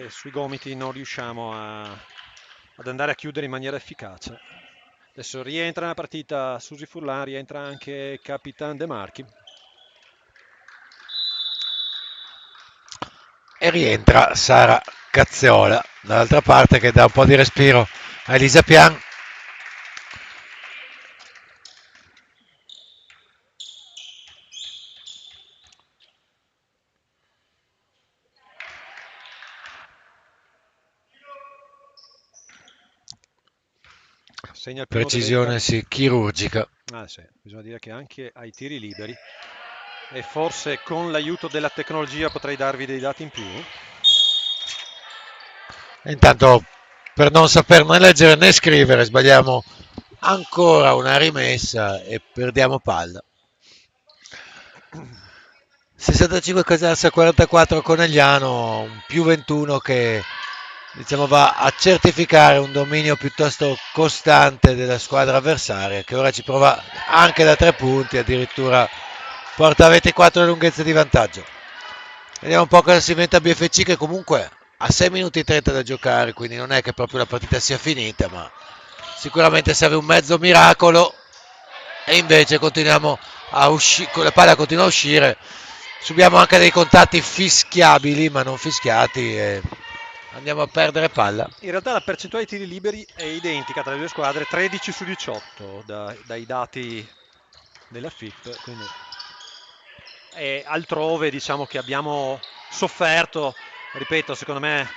sui gomiti non riusciamo ad andare a chiudere in maniera efficace. Adesso rientra nella partita Susi Furlan, rientra anche Capitan De Marchi. E rientra Sara Cazziola dall'altra parte che dà un po' di respiro a Elisa Pian. Segna il primo Precisione chirurgica. Sì. Bisogna dire che anche ai tiri liberi, e forse con l'aiuto della tecnologia potrei darvi dei dati in più. Intanto, per non saper né leggere né scrivere, sbagliamo ancora una rimessa e perdiamo palla. 65 Casarsa, 44 Conegliano, un più 21 che diciamo va a certificare un dominio piuttosto costante della squadra avversaria, che ora ci prova anche da 3 punti, addirittura porta a 24 lunghezze di vantaggio. Vediamo un po' cosa si inventa BFC, che comunque ha 6 minuti e 30 da giocare, quindi non è che proprio la partita sia finita, ma sicuramente serve un mezzo miracolo e invece continuiamo a uscire, la palla continua a uscire, subiamo anche dei contatti fischiabili ma non fischiati e andiamo a perdere palla. In realtà la percentuale di tiri liberi è identica tra le due squadre, 13 su 18 dai dati della FIP, quindi altrove diciamo che abbiamo sofferto, ripeto, secondo me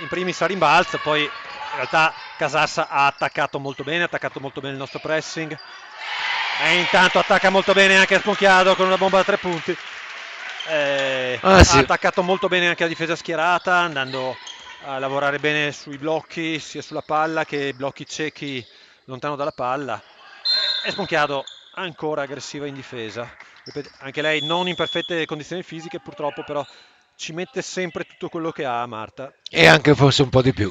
in primis a rimbalzo, poi in realtà Casarsa ha attaccato molto bene il nostro pressing e intanto attacca molto bene anche Sponchiado con una bomba da 3 punti. Ha attaccato molto bene anche la difesa schierata, andando a lavorare bene sui blocchi, sia sulla palla che blocchi ciechi lontano dalla palla. E Sponchiado ancora aggressiva in difesa. Ripeto, anche lei non in perfette condizioni fisiche purtroppo, però ci mette sempre tutto quello che ha Marta. E anche forse un po' di più,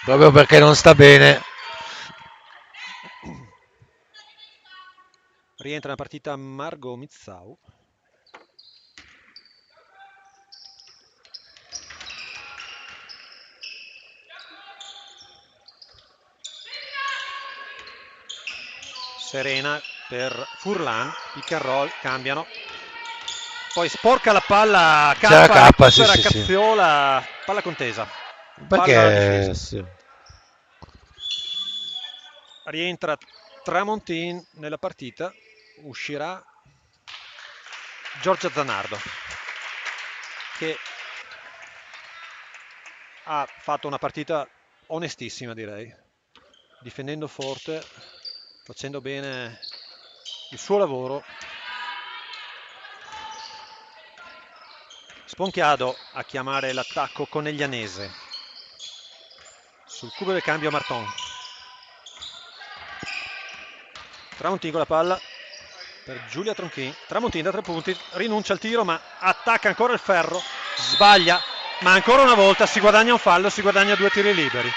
proprio perché non sta bene. Rientra nella partita Margot Mizzau. Serena per Furlan, pick and roll, cambiano. Poi sporca la palla a K, sì. Cazziola, palla contesa. Perché Rientra Tramontin nella partita, uscirà Giorgia Zanardo. che ha fatto una partita onestissima, direi, difendendo forte, facendo bene il suo lavoro. Sponchiado a chiamare l'attacco coneglianese. Sul cubo del cambio Marton. Tramontin con la palla per Giulia Tronchin. Tramontin da 3 punti, rinuncia al tiro ma attacca ancora il ferro, sbaglia, ma ancora una volta si guadagna un fallo, si guadagna 2 tiri liberi.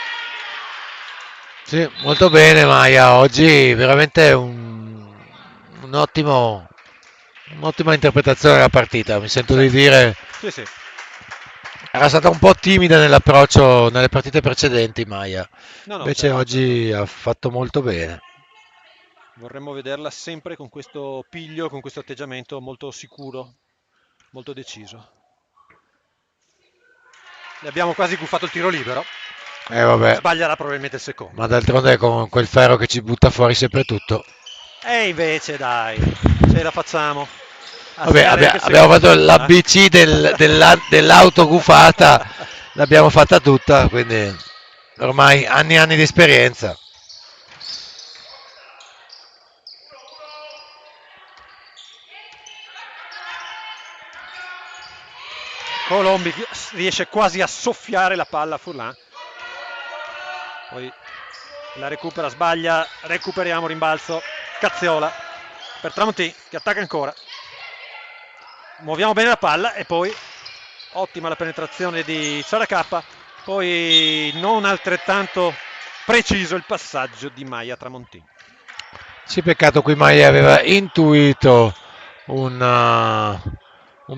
Sì, molto bene Maia, oggi veramente un'ottima interpretazione della partita, mi sento di dire, Sì, sì. era stata un po' timida nell'approccio nelle partite precedenti Maia, No, invece certo, oggi certo. ha fatto molto bene. Vorremmo vederla sempre con questo piglio, con questo atteggiamento molto sicuro, molto deciso. Le abbiamo quasi guffato il tiro libero. Vabbè, Sbaglierà probabilmente il secondo. ma d'altronde con quel ferro che ci butta fuori sempre tutto. E invece dai, ce la facciamo. A Vabbè, segnare anche il abbiamo secondo fatto stavolta, l'ABC dell'autogufata, l'abbiamo fatta tutta, quindi ormai anni e anni di esperienza. Colombi riesce quasi a soffiare la palla a Furlan. Poi la recupera, sbaglia, recuperiamo, rimbalzo. Cazziola per Tramontin che attacca ancora. Muoviamo bene la palla e poi ottima la penetrazione di Sara K. Poi non altrettanto preciso il passaggio di Maia Tramontin. Sì, peccato qui Maia aveva intuito un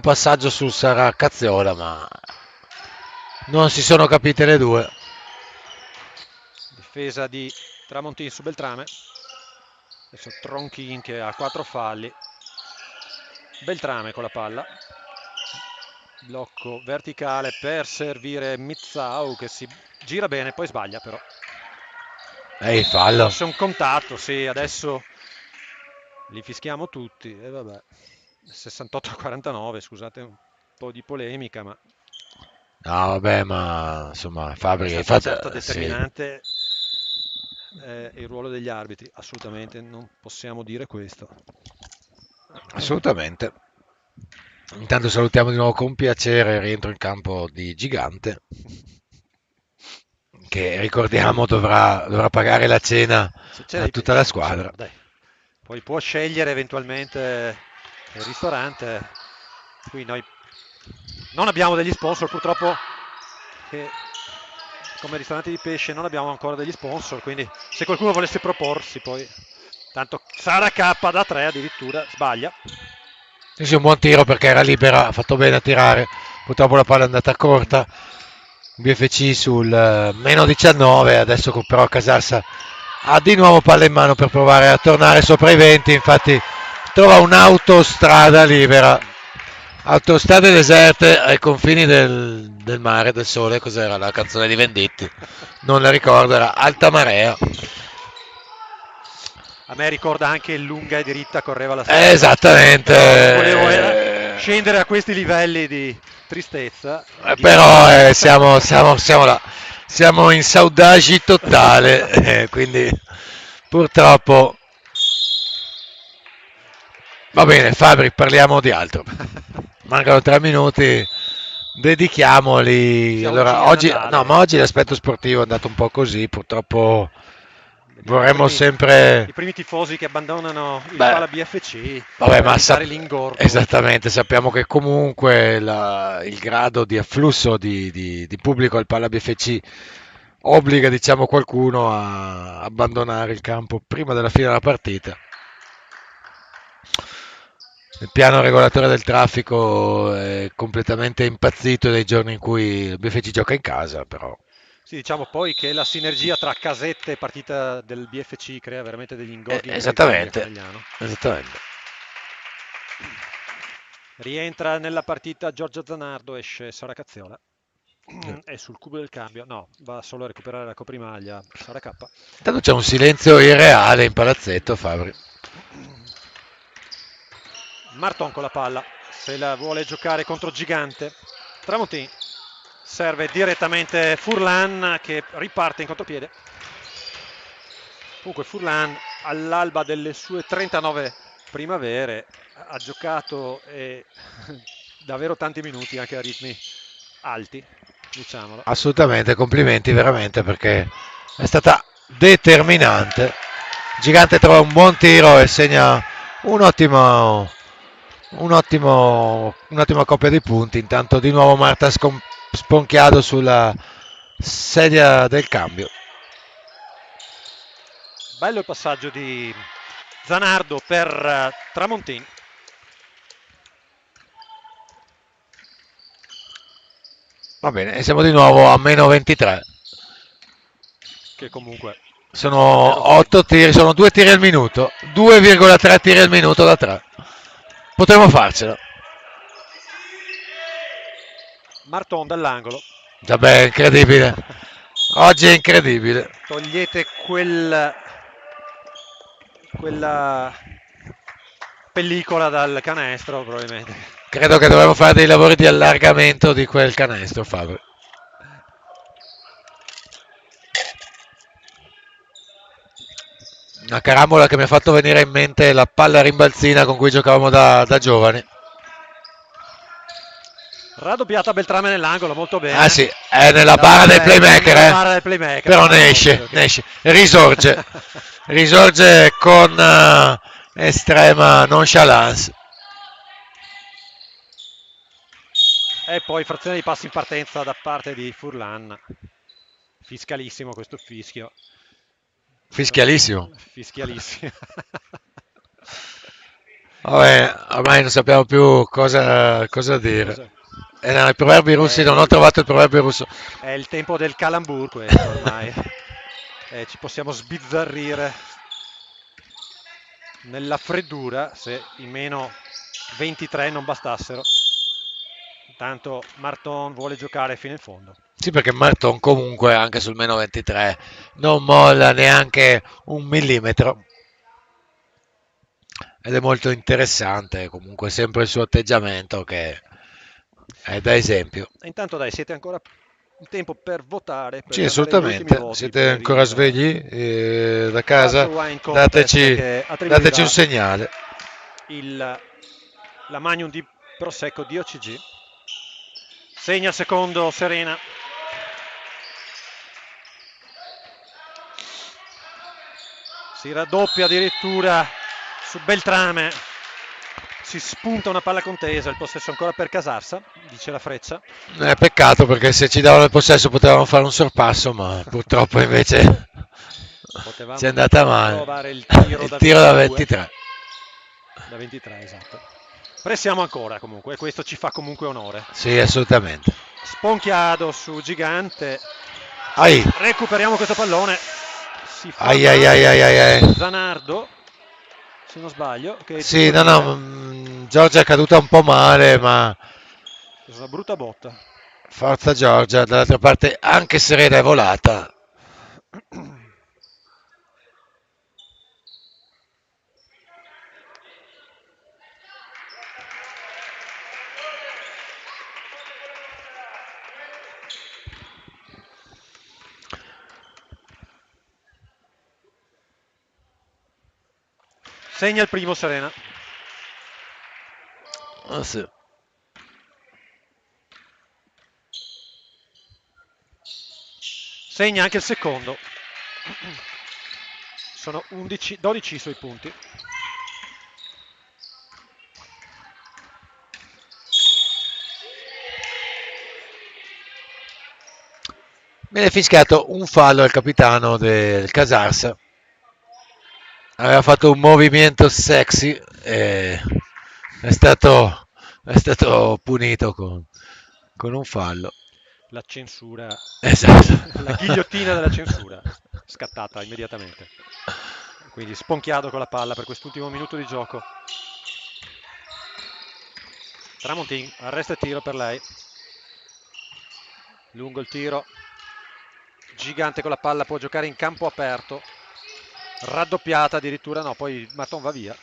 passaggio su Sara Cazziola, ma non si sono capite le due. Difesa di Tramontin su Beltrame. Adesso Tronchin che ha 4 falli. Beltrame con la palla. Blocco verticale per servire Mizzau che si gira bene, poi sbaglia però. Fallo. Forse un contatto, sì, adesso li fischiamo tutti. E vabbè, 68-49, scusate un po' di polemica, ma No, vabbè, ma insomma, Fabri è hai stato fatto... certo determinante il ruolo degli arbitri, assolutamente non possiamo dire questo. Assolutamente. Intanto salutiamo di nuovo con piacere il rientro in campo di Gigante, che ricordiamo dovrà pagare la cena C'è a dei tutta la pesci, squadra. insomma, dai. Poi può scegliere eventualmente il ristorante. Qui noi non abbiamo degli sponsor, purtroppo, che come ristoranti di pesce non abbiamo ancora degli sponsor, quindi se qualcuno volesse proporsi poi. Tanto Sara K da 3 addirittura, sbaglia. Sì, un buon tiro perché era libera, ha fatto bene a tirare, purtroppo la palla è andata corta. BFC sul meno 19, adesso però Casarsa ha di nuovo palla in mano per provare a tornare sopra i 20, infatti trova un'autostrada libera, autostrade deserte ai confini del mare, del sole, cos'era la canzone di Venditti? Non la ricordo, era Alta Marea. A me ricorda anche lunga e diritta correva la strada. Esattamente. Però non volevo scendere a questi livelli di tristezza. Di Però tristezza. siamo in saudagi totale, quindi purtroppo va bene. Fabri, parliamo di altro. Mancano 3 minuti, dedichiamoli. Sì, Allora, oggi è Natale. no, ma oggi l'aspetto sportivo è andato un po' così, purtroppo vorremmo I sempre... primi tifosi che abbandonano il Beh, Pala BFC vabbè, per ma evitare l'ingorgo. esattamente, sappiamo che comunque il grado di afflusso di pubblico al Palla BFC obbliga, diciamo, qualcuno a abbandonare il campo prima della fine della partita. Il piano regolatore del traffico è completamente impazzito nei giorni in cui il BFC gioca in casa, però. Sì, diciamo poi che la sinergia tra casette e partita del BFC crea veramente degli ingorghi incredibili a Conegliano. Esattamente. Rientra nella partita Giorgio Zanardo, esce Sara Cazziola. È sul cubo del cambio, no, va solo a recuperare la coprimaglia Sara K. Intanto c'è un silenzio irreale in palazzetto, Fabri. Marton con la palla, se la vuole giocare contro Gigante. Tramontin serve direttamente Furlan che riparte in contropiede. Comunque Furlan all'alba delle sue 39 primavere ha giocato davvero tanti minuti anche a ritmi alti, diciamolo. Assolutamente, complimenti veramente perché è stata determinante. Gigante trova un buon tiro e segna un'ottima coppia di punti. Intanto di nuovo Marta sponchiato sulla sedia del cambio. Bello il passaggio di Zanardo per Tramontin. Va bene, e siamo di nuovo a meno 23. Che comunque Sono 8 tiri, sono 2 tiri al minuto, 2,3 tiri al minuto da 3. Potremmo farcela. Marton dall'angolo. Vabbè, incredibile. Oggi è incredibile. Togliete quella pellicola dal canestro, probabilmente. Credo che dovremmo fare dei lavori di allargamento di quel canestro, Fabio. Una carambola che mi ha fatto venire in mente la palla rimbalzina con cui giocavamo da giovani. Raddoppiata Beltrame nell'angolo, molto bene. Ah sì, è nella bara del playmaker, nella bara del playmaker, però no, ne esce, ok. ne esce, risorge, risorge con estrema nonchalance. E poi frazione di passi in partenza da parte di Furlan. Fiscalissimo questo fischio. Fischialissimo. Fischialissimo. Vabbè, ormai non sappiamo più cosa dire. Nei proverbi russi non ho trovato il proverbio russo. È il tempo del calambur questo ormai. Ci possiamo sbizzarrire nella freddura se i meno 23 non bastassero. Intanto Marton vuole giocare fino in fondo. Sì, perché Marton comunque anche sul meno 23 non molla neanche un millimetro. Ed è molto interessante comunque sempre il suo atteggiamento che è da esempio. Intanto dai, siete ancora in tempo per votare, per Sì, dare gli ultimi assolutamente. voti Siete per ancora il svegli da casa? Culture Wine Contest che attribuirà Dateci un segnale. la Magnum di Prosecco di OCG. Segna il secondo Serena. Si raddoppia addirittura su Beltrame. Si spunta una palla contesa, il possesso ancora per Casarsa, dice la Freccia. Peccato perché se ci davano il possesso potevamo fare un sorpasso, ma purtroppo invece ci è andata male. Provare il tiro, Il tiro da 23. Da 23, esatto. Pressiamo ancora comunque, e questo ci fa comunque onore. Sì, assolutamente. Sponchiado su Gigante. Ai. Recuperiamo questo pallone. Si fa ai. Zanardo, se non sbaglio. Che sì, Giorgia è caduta un po' male, ma è una brutta botta. Forza Giorgia, dall'altra parte anche Serena è volata. Segna il primo Serena. Ah, sì. Segna anche il secondo. Sono 12 i suoi punti. Viene fischiato un fallo al capitano del Casarsa. Aveva fatto un movimento sexy e è stato punito con un fallo. La censura, Esatto. la ghigliottina della censura, scattata immediatamente. Quindi sponchiato con la palla per quest'ultimo minuto di gioco. Tramontin, arresta e tiro per lei. Lungo il tiro. Gigante con la palla, può giocare in campo aperto. Raddoppiata addirittura, no, poi Marton va via.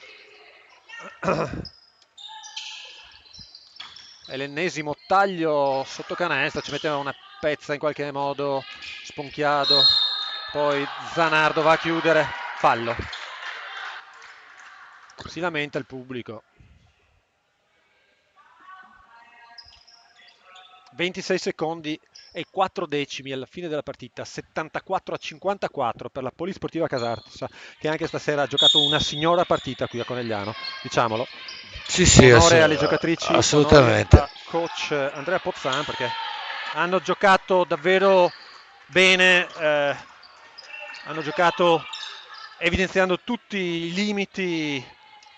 è l'ennesimo taglio sotto canestro, ci metteva una pezza in qualche modo, Sponchiado, poi Zanardo va a chiudere, fallo. Si lamenta il pubblico. 26 secondi e 4 decimi alla fine della partita, 74-54 per la Polisportiva Casarsa, che anche stasera ha giocato una signora partita qui a Conegliano, diciamolo. Sì, Onore alle giocatrici, onore assolutamente. a coach Andrea Pozzan, perché hanno giocato davvero bene, hanno giocato evidenziando tutti i limiti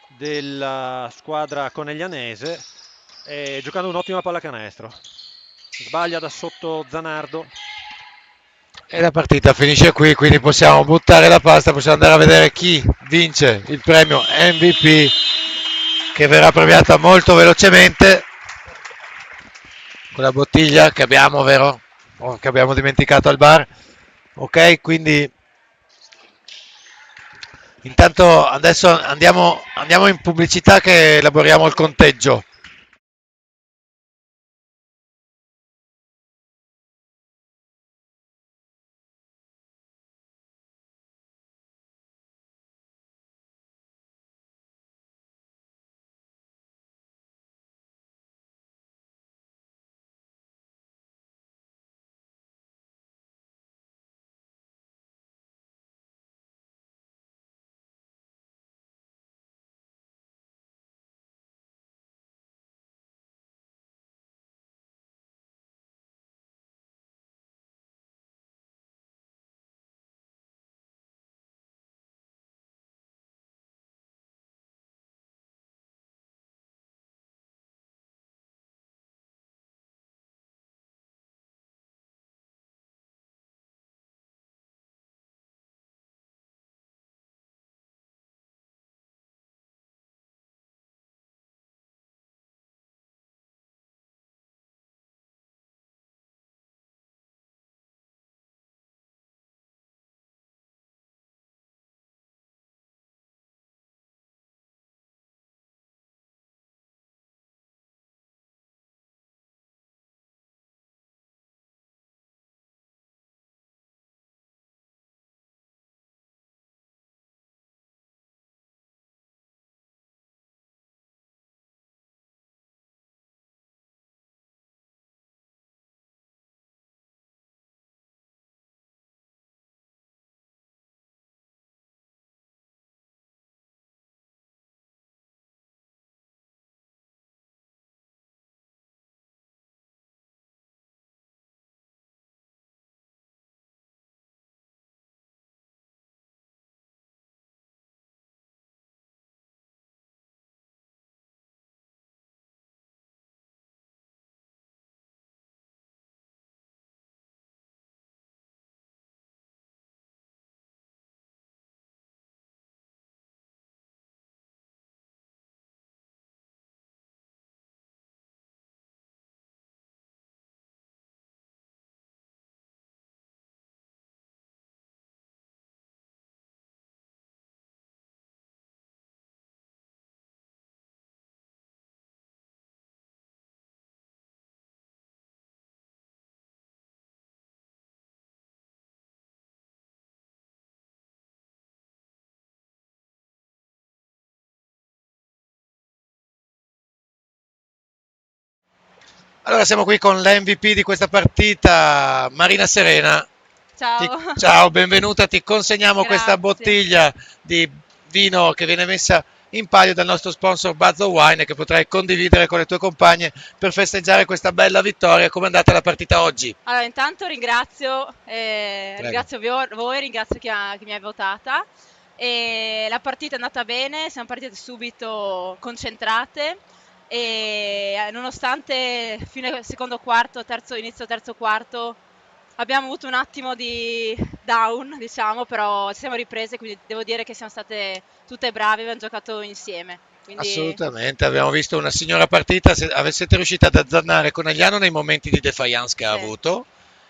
della squadra coneglianese e giocando un'ottima pallacanestro. Sbaglia da sotto Zanardo. E la partita finisce qui, quindi possiamo buttare la pasta, possiamo andare a vedere chi vince il premio MVP, che verrà premiata molto velocemente con la bottiglia che abbiamo, vero? Che abbiamo dimenticato al bar. Ok, quindi intanto adesso andiamo in pubblicità che elaboriamo il conteggio. Allora siamo qui con l'MVP di questa partita, Marina Serena. Ciao. Ciao, benvenuta, ti consegniamo questa Grazie. bottiglia di vino che viene messa in palio dal nostro sponsor Buzzo Wine, che potrai condividere con le tue compagne per festeggiare questa bella vittoria. Come è andata la partita oggi? Allora, intanto ringrazio voi, ringrazio chi mi ha votata. E la partita è andata bene, siamo partite subito concentrate e nonostante fine secondo quarto, inizio terzo quarto, abbiamo avuto un attimo di down, diciamo, però ci siamo riprese, quindi devo dire che siamo state tutte brave, abbiamo giocato insieme. Quindi Assolutamente, abbiamo visto una signora partita, siete riusciti ad azzannare Conegliano nei momenti di defiance che ha Sì. avuto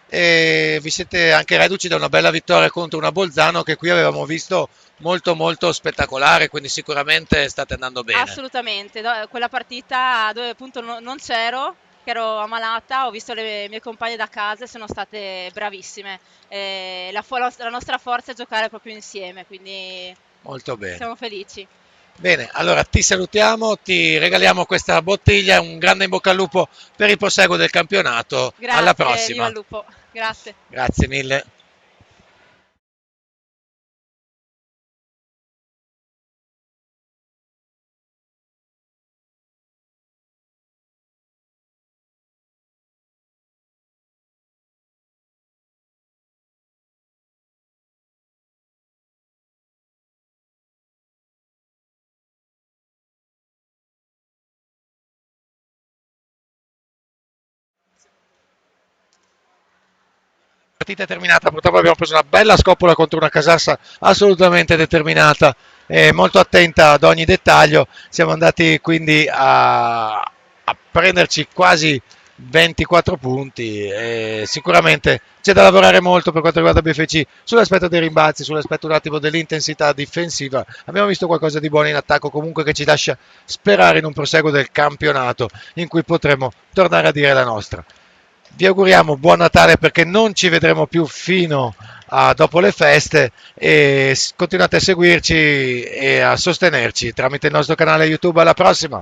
e vi siete anche reduci da una bella vittoria contro una Bolzano che qui avevamo visto molto molto spettacolare, quindi sicuramente state andando bene. Assolutamente, quella partita dove appunto non c'ero, che ero ammalata, ho visto le mie compagne da casa e sono state bravissime. La nostra forza è giocare proprio insieme, quindi Molto bene. siamo felici. Bene, allora ti salutiamo, ti regaliamo questa bottiglia, un grande in bocca al lupo per il proseguo del campionato. Grazie, Alla viva prossima. il lupo. Grazie. Grazie mille. Partita è terminata, purtroppo abbiamo preso una bella scoppola contro una Casassa assolutamente determinata e molto attenta ad ogni dettaglio. Siamo andati quindi a prenderci quasi 24 punti e sicuramente c'è da lavorare molto per quanto riguarda BFC sull'aspetto dei rimbalzi, sull'aspetto un attimo dell'intensità difensiva. Abbiamo visto qualcosa di buono in attacco comunque che ci lascia sperare in un proseguo del campionato in cui potremo tornare a dire la nostra. Vi auguriamo buon Natale perché non ci vedremo più fino a dopo le feste e continuate a seguirci e a sostenerci tramite il nostro canale YouTube. Alla prossima!